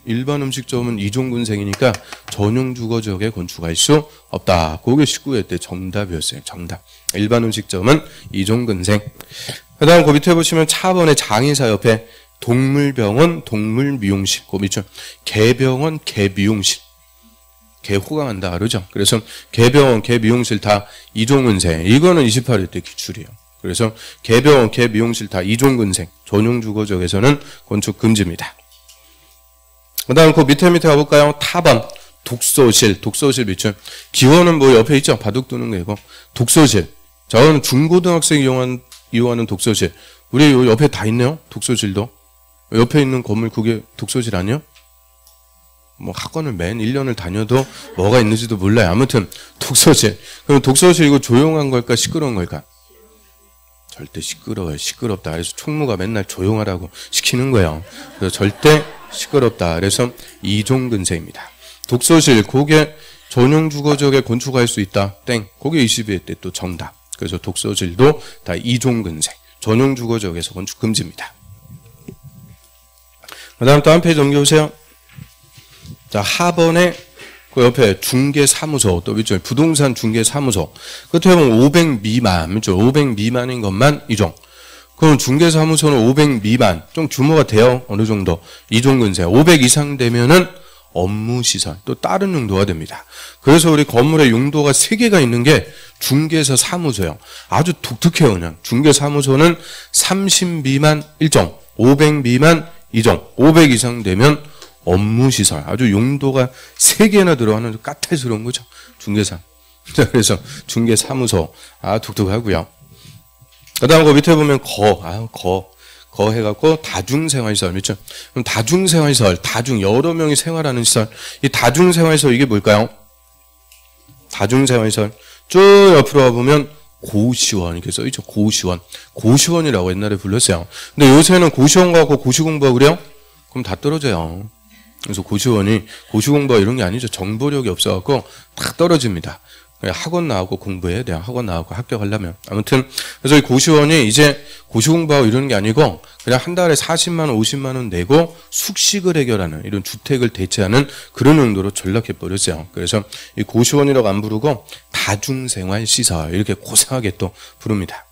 [SPEAKER 1] 일반 음식점은 이종근생이니까 전용 주거 지역에 건축할 수 없다. 그게 19회 때 정답이었어요. 정답. 일반 음식점은 이종근생. 그 다음 그 밑에 보시면 차번에 장의사 옆에 동물병원, 동물미용실. 그 밑에 개병원, 개미용실. 개 호강한다 그러죠. 그래서 개병원, 개미용실 다 이종근생. 이거는 28회 때 기출이에요. 그래서 개병원, 개미용실 다 이종근생. 전용 주거 지역에서는 건축 금지입니다. 그 다음 그 밑에 가볼까요? 타번. 독서실, 독서실 밑줄. 기원은 뭐 옆에 있죠? 바둑 두는 거이고. 독서실. 저는 중고등학생이 이용하는 독서실. 우리 요 옆에 다 있네요. 독서실도. 옆에 있는 건물 그게 독서실 아니에요? 뭐 학원을 맨 1년을 다녀도 뭐가 있는지도 몰라요. 아무튼 독서실. 그럼 독서실 이거 조용한 걸까 시끄러운 걸까? 절대 시끄러워요. 시끄럽다. 그래서 총무가 맨날 조용하라고 시키는 거예요. 그래서 절대 시끄럽다. 그래서 이종근생입니다. 독서실 그게 전용 주거지역에 건축할 수 있다. 땡. 그게 22회 때 또 정답. 그래서 독서실도 다 이종근생. 전용 주거지역에서 건축 금지입니다. 그 다음 또 한 페이지 넘겨보세요. 자, 하번에 그 옆에 중개사무소, 또 위쪽에 부동산 중개사무소. 끝에 보면 500 미만, 그렇죠? 500 미만인 것만 이종. 그럼 중개사무소는 500 미만, 좀 규모가 돼요. 어느 정도. 이종근세. 500 이상 되면은 업무시설, 또 다른 용도가 됩니다. 그래서 우리 건물의 용도가 3개가 있는 게 중개사 사무소예요. 아주 독특해요. 그냥 중개사무소는 30 미만 1종, 500 미만 2종, 500 이상 되면 업무시설. 아주 용도가 3개나 들어가는 까탈스러운 거죠. 중개사. 그래서 중개사무소. 독특하고요. 그 다음 그 밑에 보면 거 해갖고 다중생활시설. 그렇죠? 그럼 다중생활시설, 여러 명이 생활하는 시설. 이 다중생활시설 이게 뭘까요? 다중생활시설. 쭉 옆으로 와보면 고시원 이렇게 써있죠. 고시원. 고시원이라고 옛날에 불렀어요. 근데 요새는 고시원 가고 고시공부하고 그래요? 그럼 다 떨어져요. 그래서 고시공부가 이런 게 아니죠. 정보력이 없어갖고 다 떨어집니다. 학원 나오고 공부해야 돼요. 학원 나오고 합격하려면. 아무튼 그래서 이 고시원이 이제 고시공부하고 이러는 게 아니고 그냥 한 달에 40만 원, 50만 원 내고 숙식을 해결하는 이런 주택을 대체하는 그런 용도로 전락해버렸어요. 그래서 이 고시원이라고 안 부르고 다중생활시설 이렇게 고상하게 또 부릅니다.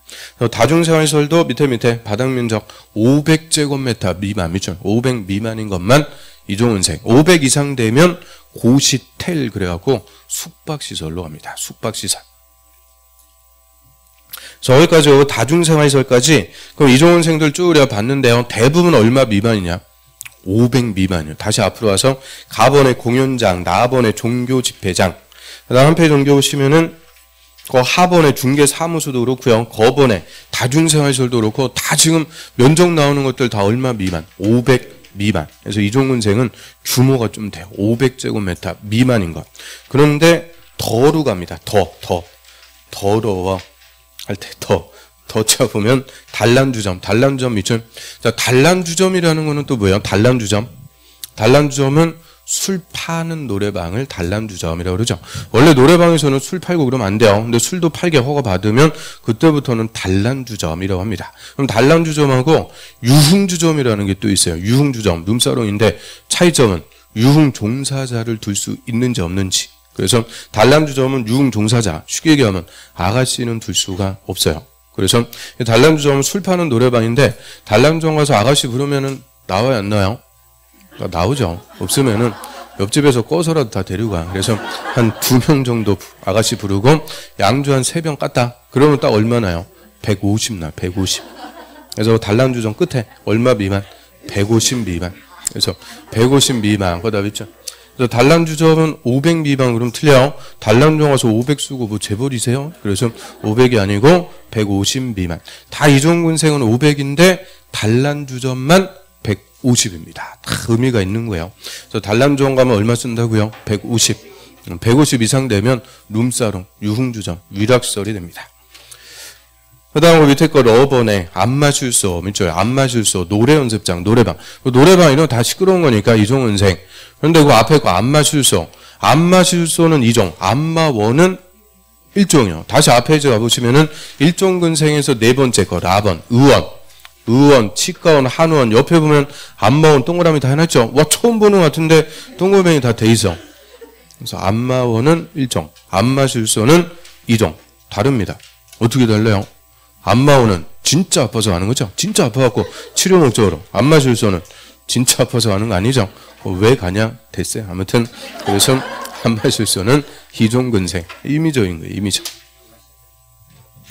[SPEAKER 1] 다중생활시설도 밑에 바닥 면적 500제곱미터 미만이죠. 500 미만인 것만 이종은생. 500 이상 되면 고시텔 그래갖고 숙박시설로 갑니다. 숙박시설. 저기까지 오고 다중생활시설까지 그럼 이종원생들 쭉 우리가 봤는데요. 대부분 얼마 미만이냐? 500 미만이요. 다시 앞으로 와서 가번의 공연장, 나번의 종교집회장. 그 다음 한 페이지 넘겨보시면은 그 하번의 중개사무소도 그렇고요. 거번의 다중생활시설도 그렇고 다 지금 면적 나오는 것들 다 얼마 미만? 500 미만. 그래서 이종근생은 규모가 좀 돼요. 500제곱미터 미만인 것. 그런데 더로 갑니다. 더러워 할 때 더 쳐보면 단란주점 있죠. 자, 단란주점이라는 거는 또 뭐예요? 단란주점은 술 파는 노래방을 단란주점이라고 그러죠. 원래 노래방에서는 술 팔고 그러면 안 돼요. 근데 술도 팔게 허가 받으면 그때부터는 단란주점이라고 합니다. 그럼 단란주점하고 유흥주점이라는 게 또 있어요. 유흥주점, 룸사롱인데 차이점은 유흥 종사자를 둘 수 있는지 없는지. 그래서 단란주점은 유흥 종사자, 쉽게 얘기하면 아가씨는 둘 수가 없어요. 그래서 단란주점은 술 파는 노래방인데 단란주점 가서 아가씨 부르면은 나와요, 안 나와요? 나오죠. 없으면은 옆집에서 꺼서라도 다 데리고 가. 그래서 한 2명 정도 아가씨 부르고 양주 한 3병 깠다. 그러면 딱 얼마나요? 150 나, 150. 그래서 단란주점 끝에 얼마 미만? 150 미만. 그래서 150 미만. 그거 다 있죠. 그래서 단란주점은 500 미만 그럼 틀려요. 단란주점 가서 500 쓰고 뭐 재벌이세요? 그래서 500이 아니고 150 미만. 다 이종근생은 500인데 단란주점만 150입니다. 다 의미가 있는 거예요. 그래서 단란주점 가면 얼마 쓴다고요? 150. 150 이상 되면 룸사롱, 유흥주점, 위락시설이 됩니다. 그 다음 밑에 거 러버네, 안마실소, 안마실소, 노래연습장, 노래방. 노래방 이런 거 다 시끄러운 거니까 이종은생. 그런데 그 앞에 거 안마실소. 안마실소는 2종, 안마원은 1종이요. 다시 앞에 가보시면은 일종근생에서 4번째 거, 라번, 의원, 치과원, 한의원. 옆에 보면 안마원 동그라미 다 해놨죠. 와, 처음 보는 것 같은데 동그라미 다 돼 있어. 그래서 안마원은 1종, 안마실소는 2종. 다릅니다. 어떻게 달라요? 안마원은 진짜 아파서 가는 거죠. 진짜 아파갖고 치료 목적으로. 안마실소는 진짜 아파서 가는 거 아니죠. 왜 가냐? 됐어요. 아무튼 그래서 안마실소는 이종근생. 임의적인 거예요. 임의적.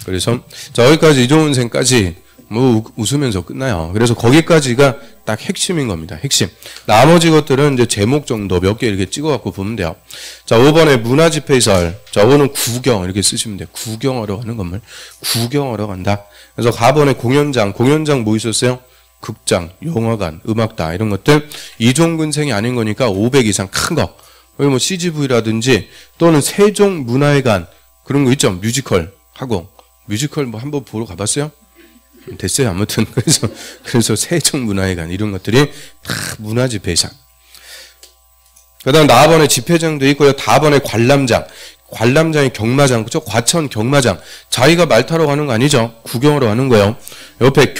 [SPEAKER 1] 그래서 자, 여기까지 이종근생까지 뭐 웃으면서 끝나요. 그래서 거기까지가 딱 핵심인 겁니다. 핵심. 나머지 것들은 이제 제목 정도 몇 개 이렇게 찍어갖고 보면 돼요. 자, 5번에 문화집회시설. 자, 5번은 구경 이렇게 쓰시면 돼요. 구경하러 가는 건물. 구경하러 간다. 그래서 4번에 공연장 뭐 있었어요? 극장, 영화관, 음악단 이런 것들. 이종근생이 아닌 거니까 500 이상 큰 거. 여기 뭐 CGV라든지 또는 세종문화회관 그런 거 있죠. 뮤지컬 하고. 뮤지컬 뭐 한번 보러 가봤어요? 됐어요. 아무튼 그래서 세종문화회관 이런 것들이 다 문화집회시설. 그다음 4번에 집회장도 있고요. 4번에 관람장이 경마장, 그죠? 과천 경마장. 자기가 말 타러 가는 거 아니죠? 구경하러 가는 거예요. 옆에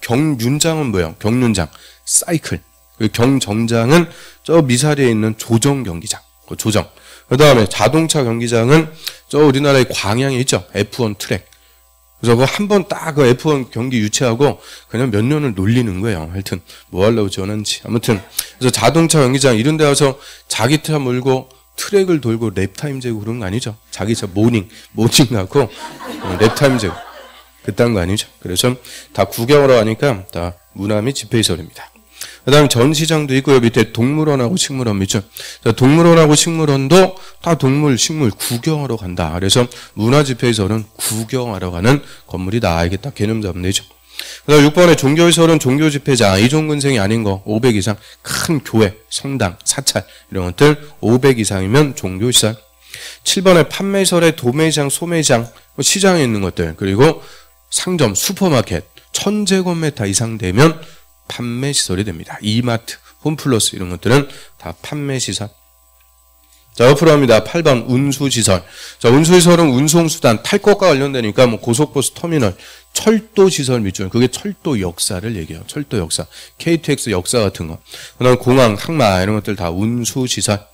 [SPEAKER 1] 경윤장은 뭐예요? 경윤장, 사이클. 경정장은 저 미사리에 있는 조정 경기장, 조정. 그다음에 자동차 경기장은 저 우리나라의 광양에 있죠? F1 트랙. 그래서 그 한 번 딱 그 F1 경기 유치하고 그냥 몇 년을 놀리는 거예요. 하여튼 뭐 하려고 지원한지. 아무튼 그래서 자동차 경기장 이런 데 와서 자기 차 몰고 트랙을 돌고 랩타임 재고 그런 거 아니죠. 자기 차 모닝 갖고 랩타임 재고 그딴 거 아니죠. 그래서 다 구경하러 가니까 다 문화 및 집회시설입니다. 그 다음에 전시장도 있고요. 밑에 동물원하고 식물원 있죠. 동물원하고 식물원도 다 동물, 식물 구경하러 간다. 그래서 문화집회시설은 구경하러 가는 건물이다. 이게 딱 개념 잡으면 되죠. 그 다음 6번에 종교시설은 종교집회장, 이종근생이 아닌 거 500 이상, 큰 교회, 성당, 사찰 이런 것들 500 이상이면 종교시설. 7번에 판매시설에 도매시장, 소매시장, 시장에 있는 것들, 그리고 상점, 슈퍼마켓 1000제곱미터 이상 되면 판매시설이 됩니다. 이마트, 홈플러스 이런 것들은 다 판매시설. 자, 옆으로 합니다. 8번 운수시설. 자, 운수시설은 운송수단, 탈 것과 관련되니까 뭐 고속버스 터미널, 철도시설 밑줄, 그게 철도 역사를 얘기해요. 철도 역사. KTX 역사 같은 거. 그 다음 공항, 항마 이런 것들 다 운수시설.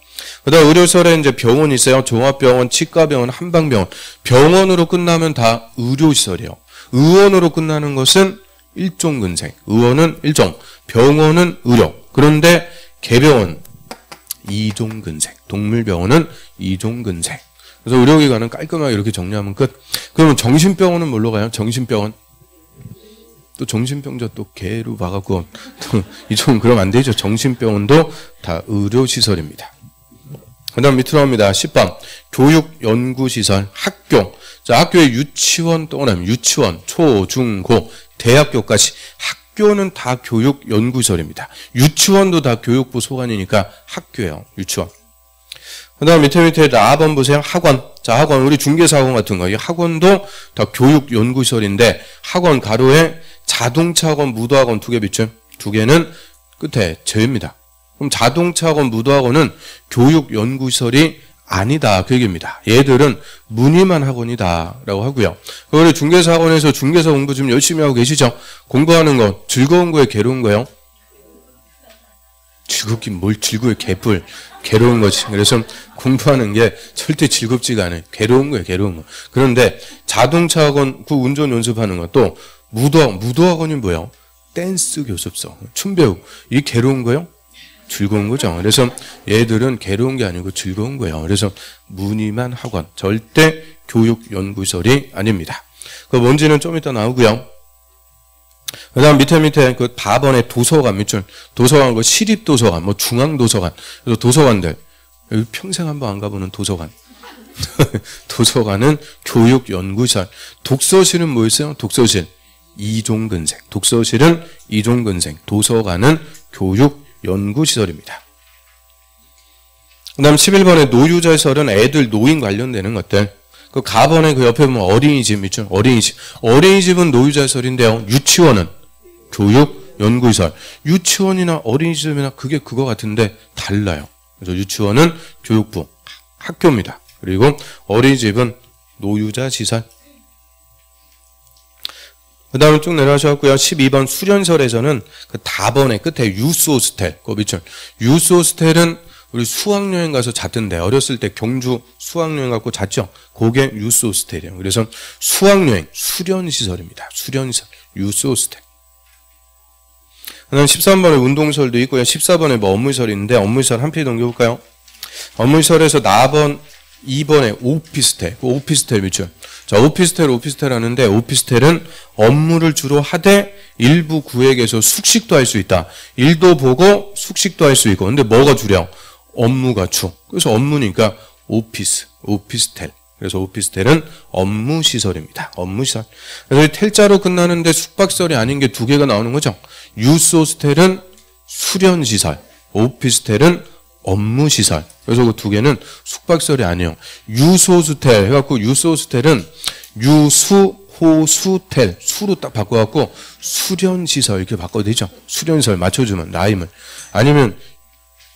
[SPEAKER 1] 그 다음 의료시설에 이제 병원이 있어요. 종합병원, 치과병원, 한방병원. 병원으로 끝나면 다 의료시설이에요. 의원으로 끝나는 것은 일종근생. 의원은 일종, 병원은 의료. 그런데 개병원 이종근생, 동물병원은 이종근생. 그래서 의료기관은 깔끔하게 이렇게 정리하면 끝. 그러면 정신병원은 뭘로 가요? 정신병원. 또 정신병자 또 개로 봐갖고 또 이쪽은 그러면 안 되죠. 정신병원도 다 의료시설입니다. 그 다음 밑으로 합니다. 10번 교육연구시설, 학교. 자, 학교에 유치원 동그라미, 유치원, 초, 중, 고, 대학교까지 학교는 다 교육연구시설입니다. 유치원도 다 교육부 소관이니까 학교예요. 유치원. 그 다음 밑에 4번 보세요. 학원. 자, 학원. 우리 중개사학원 같은 거. 이 학원도 다 교육연구시설인데 학원 가로에 자동차학원, 무도학원 2개 비춘. 2개는 끝에 제외입니다. 그럼 자동차학원, 무도학원은 교육연구시설이 아니다. 그 얘기입니다. 얘들은 문의만 학원이다. 라고 하고요. 우리 중개사학원에서 중개사 공부 좀 열심히 하고 계시죠? 공부하는 거 즐거운 거예요? 괴로운 거예요? 즐겁긴 뭘 즐거워요? 개뿔. 괴로운 거지. 그래서 공부하는 게 절대 즐겁지가 않아요. 괴로운 거예요. 괴로운 거. 그런데 자동차학원 그 운전 연습하는 것도 무도학원이 뭐예요? 댄스 교습소. 춤 배우고. 이게 괴로운 거예요? 즐거운 거죠. 그래서 얘들은 괴로운 게 아니고 즐거운 거예요. 그래서 문의만 학원, 절대 교육연구시설이 아닙니다. 그 뭔지는 좀 이따 나오고요. 그 다음 밑에 그 답번에 도서관 밑줄, 도서관, 그 시립도서관, 뭐 중앙도서관, 그래서 도서관들, 여기 평생 한번 안 가보는 도서관. 도서관은 교육연구시설. 독서실은 뭐 있어요? 독서실. 이종근생. 독서실은 이종근생. 도서관은 교육연구시설입니다. 그 다음 11번에 노유자시설은 애들 노인 관련되는 것들. 그 가번에 그 옆에 보면 어린이집 있죠. 어린이집. 어린이집은 노유자시설인데요. 유치원은 교육연구시설. 유치원이나 어린이집이나 그게 그거 같은데 달라요. 그래서 유치원은 교육부, 학교입니다. 그리고 어린이집은 노유자시설. 그 다음에 쭉 내려가셨고요. 12번 수련설에서는 그 답번의 끝에 유스호스텔, 그 밑줄. 유스호스텔은 우리 수학여행 가서 잤던데, 어렸을 때 경주 수학여행 갖고 잤죠? 그게 유스호스텔이에요. 그래서 수학여행, 수련시설입니다. 수련시설, 유스호스텔. 그 다음 13번에 운동시설도 있고요. 14번에 뭐 업무시설이 있는데, 업무시설 한 페이지 넘겨볼까요? 업무시설에서 2번에 오피스텔, 그 오피스텔 밑줄. 자, 오피스텔 하는데, 오피스텔은 업무를 주로 하되 일부 구획에서 숙식도 할 수 있다. 일도 보고 숙식도 할 수 있고. 근데 뭐가 주려? 업무가 주. 그래서 업무니까 오피스텔. 그래서 오피스텔은 업무시설입니다. 업무시설. 그래서 텔자로 끝나는데 숙박시설이 아닌 게 2개가 나오는 거죠. 유스호스텔은 수련시설, 오피스텔은 업무시설. 그래서 그 2개는 숙박시설이 아니에요. 유스호스텔 해갖고 유스호스텔은 유수호수텔 수로 딱 바꿔갖고 수련시설 이렇게 바꿔도 되죠. 수련시설 맞춰주면 라임을. 아니면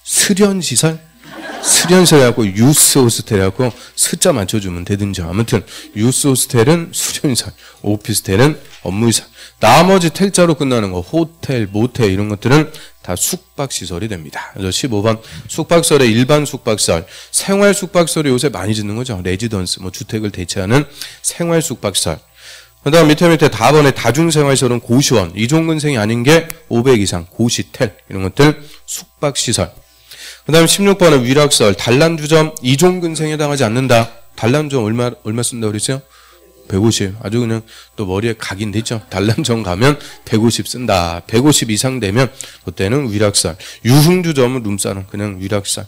[SPEAKER 1] 수련시설 해갖고 유스호스텔 해갖고 숫자 맞춰주면 되든지. 아무튼 유스호스텔은 수련시설, 오피스텔은 업무시설. 나머지 텔자로 끝나는 거 호텔, 모텔 이런 것들은 다 숙박시설이 됩니다. 그래서 15번 숙박시설의 일반 숙박시설, 생활 숙박시설이 요새 많이 짓는 거죠. 레지던스, 뭐 주택을 대체하는 생활 숙박시설. 그 다음 밑에 다번에 다중생활시설은 고시원, 이종근생이 아닌 게 500 이상, 고시텔, 이런 것들 숙박시설. 그 다음 16번은 위락설, 단란주점, 이종근생에 해당하지 않는다. 단란주점 얼마 쓴다고 그랬어요? 150. 아주 그냥 또 머리에 각인돼 있죠. 단란주점 가면 150 쓴다. 150 이상 되면 그때는 위락설. 유흥주점은 룸사롱, 그냥 위락설.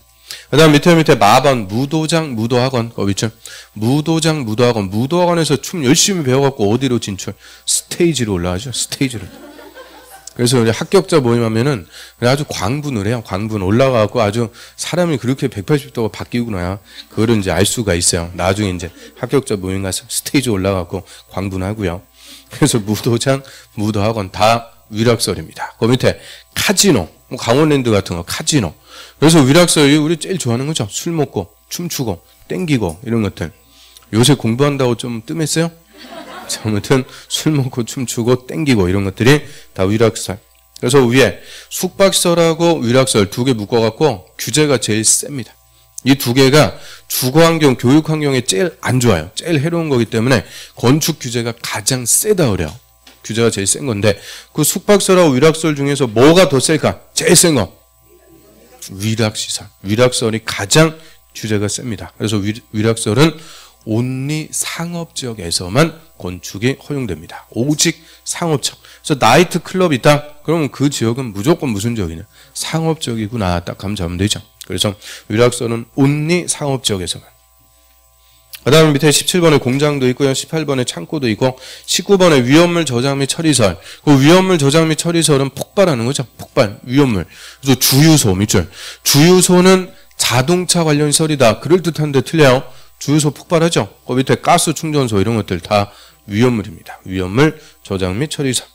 [SPEAKER 1] 그 다음 밑에 마번, 무도장, 무도학원. 거기 있죠. 무도장, 무도학원. 무도학원에서 춤 열심히 배워갖고 어디로 진출? 스테이지로 올라가죠. 스테이지로. 그래서 이제 합격자 모임하면은 아주 광분을 해요. 광분 올라가고 아주 사람이 그렇게 180도가 바뀌구나. 그거를 이제 알 수가 있어요. 나중에 이제 합격자 모임 가서 스테이지 올라가고 광분하고요. 그래서 무도장, 무도학원 다 위락설입니다. 그 밑에 카지노, 강원랜드 같은 거 카지노. 그래서 위락설이 우리 제일 좋아하는 거죠. 술 먹고 춤추고 땡기고 이런 것들. 요새 공부한다고 좀 뜸했어요? 아무튼 술 먹고 춤추고 땡기고 이런 것들이 다 위락설. 그래서 위에 숙박시설하고 위락설 두 개 묶어갖고 규제가 제일 셉니다. 이 두 개가 주거환경, 교육환경에 제일 안 좋아요. 제일 해로운 거기 때문에 건축 규제가 가장 세다 그래요. 규제가 제일 센 건데 그 숙박시설하고 위락설 중에서 뭐가 더 셀까? 제일 센 거. 위락시설. 위락설이 가장 규제가 셉니다. 그래서 위락설은 온리 상업지역에서만 건축이 허용됩니다. 오직 상업지역. 그래서 나이트 클럽이 있다? 그러면 그 지역은 무조건 무슨 지역이냐? 상업지역이구나. 딱 감지하면 되죠. 그래서 위락설은 온리 상업지역에서만. 그 다음에 밑에 17번에 공장도 있고요. 18번에 창고도 있고 19번에 위험물 저장 및 처리설. 그 위험물 저장 및 처리설은 폭발하는 거죠. 폭발, 위험물. 그래서 주유소 밑줄. 주유소는 자동차 관련 시설이다. 그럴듯한데 틀려요. 주유소 폭발하죠. 그 밑에 가스 충전소 이런 것들 다 위험물입니다. 위험물 저장 및 처리설.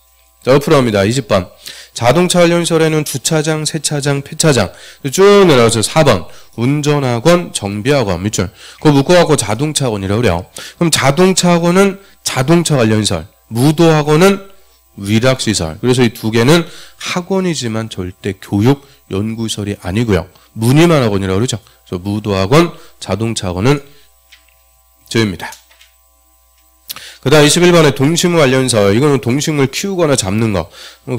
[SPEAKER 1] 자, 옆으로 갑니다. 20번. 자동차 관련 시설에는 주차장, 세차장, 폐차장. 쭉 내려가서 4번. 운전학원, 정비학원 밑줄. 그거 묶어갖고 자동차학원이라고 그래요. 그럼 자동차학원은 자동차 관련 시설. 무도학원은 위락시설. 그래서 이 두 개는 학원이지만 절대 교육 연구시설이 아니고요. 문의만 학원이라고 그러죠. 그래서 무도학원, 자동차학원은 저입니다. 그 다음 21번에 동식물 관련서. 이거는 동식물 키우거나 잡는 거.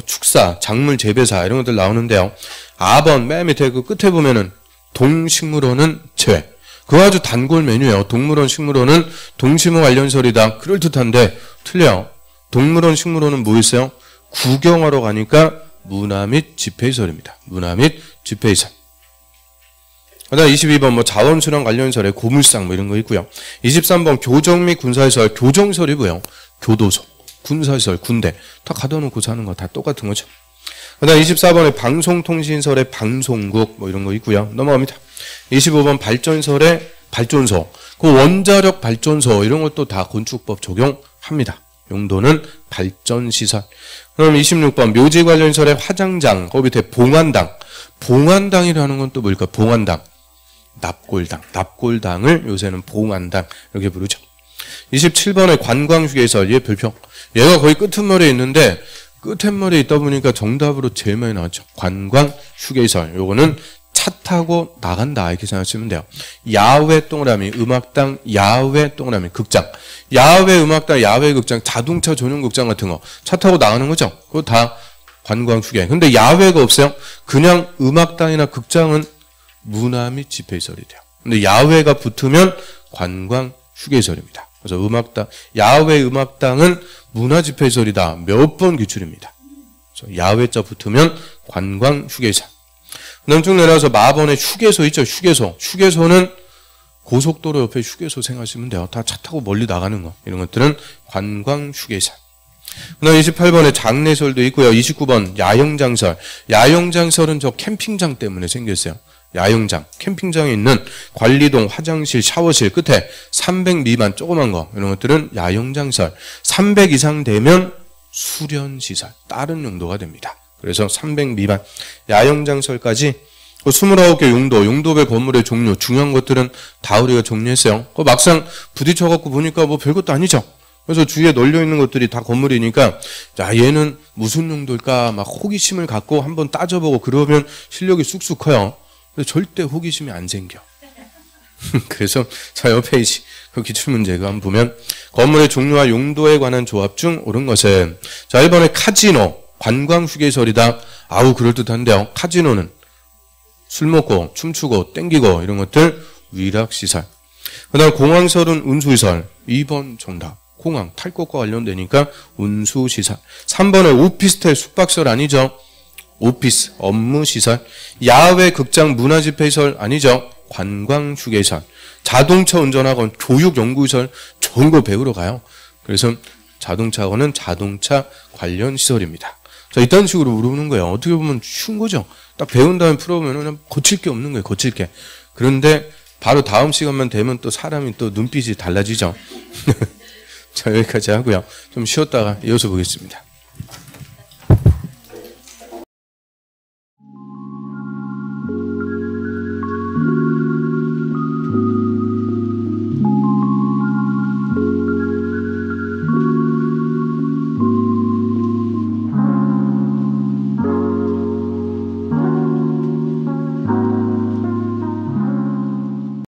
[SPEAKER 1] 축사, 작물 재배사 이런 것들 나오는데요. A번 맨 밑에 그 끝에 보면은 동식물원은 제외. 그거 아주 단골 메뉴예요. 동물원, 식물원은 동식물 관련설이다. 그럴듯한데 틀려요. 동물원, 식물원은 뭐 있어요? 구경하러 가니까 문화 및 집회시설입니다. 문화 및 집회시설. 그 다음 22번 뭐 자원순환 관련설에 고물상 뭐 이런 거 있고요. 23번 교정 및 군사시설. 교정시설이 뭐예요? 교도소, 군사시설, 군대. 다 가둬 놓고 사는 거 다 똑같은 거죠. 그 다음 24번에 방송통신설에 방송국 뭐 이런 거 있고요. 넘어갑니다. 25번 발전설에 발전소. 그 원자력 발전소 이런 것도 다 건축법 적용합니다. 용도는 발전시설. 그럼 26번 묘지 관련설에 화장장. 그 밑에 봉안당. 봉안당이라는 건 또 뭘까? 봉안당. 납골당. 납골당을 요새는 봉안당 이렇게 부르죠. 27번에 관광휴게시설. 얘 별표. 얘가 거의 끄트머리에 있는데 끝머리에 있다 보니까 정답으로 제일 많이 나왔죠. 관광휴게시설. 요거는 차 타고 나간다 이렇게 생각하시면 돼요. 야외 동그라미 음악당, 야외 동그라미 극장. 야외 음악당, 야외 극장, 자동차 전용 극장 같은 거 차 타고 나가는 거죠. 그거 다 관광휴게. 근데 야외가 없어요. 그냥 음악당이나 극장은 문화 및 집회시설이 돼요. 근데 야외가 붙으면 관광휴게시설입니다. 그래서 음악당, 야외 음악당은 문화 집회시설이다. 몇 번 기출입니다. 그래서 야외자 붙으면 관광휴게시설. 그다음 쭉 내려와서 마번에 휴게소 있죠. 휴게소. 휴게소는 고속도로 옆에 휴게소 생각하시면 돼요. 다 차 타고 멀리 나가는 거. 이런 것들은 관광휴게시설. 그다음 28번에 장례설도 있고요. 29번 야영장설. 야영장설은 저 캠핑장 때문에 생겼어요. 야영장. 캠핑장에 있는 관리동, 화장실, 샤워실 끝에 300 미만 조그만 거 이런 것들은 야영장설. 300 이상 되면 수련시설. 다른 용도가 됩니다. 그래서 300 미만 야영장설까지 29개 용도, 용도별 건물의 종류 중요한 것들은 다 우리가 정리했어요. 막상 부딪혀갖고 보니까 뭐 별것도 아니죠. 그래서 주위에 널려있는 것들이 다 건물이니까 자 얘는 무슨 용도일까 막 호기심을 갖고 한번 따져보고 그러면 실력이 쑥쑥 커요. 근데 절대 호기심이 안 생겨. 그래서 자 옆에 그 기출문제가 한번 보면 건물의 종류와 용도에 관한 조합 중 옳은 것은 자 1번에 카지노 관광휴게설이다. 아우 그럴듯한데요. 카지노는 술 먹고 춤추고 땡기고 이런 것들 위락시설. 그 다음 공항설은 운수시설. 2번 정답. 공항 탈 것과 관련되니까 운수시설. 3번에 오피스텔 숙박설 아니죠. 오피스 업무시설. 야외 극장 문화집회시설 아니죠. 관광휴게설. 자동차 운전학원 교육연구시설 좋은 거 배우러 가요. 그래서 자동차 학원은 자동차 관련 시설입니다. 자, 이딴 식으로 물어보는 거예요. 어떻게 보면 쉬운 거죠. 딱 배운 다음에 풀어보면 그냥 고칠 게 없는 거예요. 고칠 게. 그런데 바로 다음 시간만 되면 또 사람이 또 눈빛이 달라지죠. 자, 여기까지 하고요. 좀 쉬었다가 이어서 보겠습니다.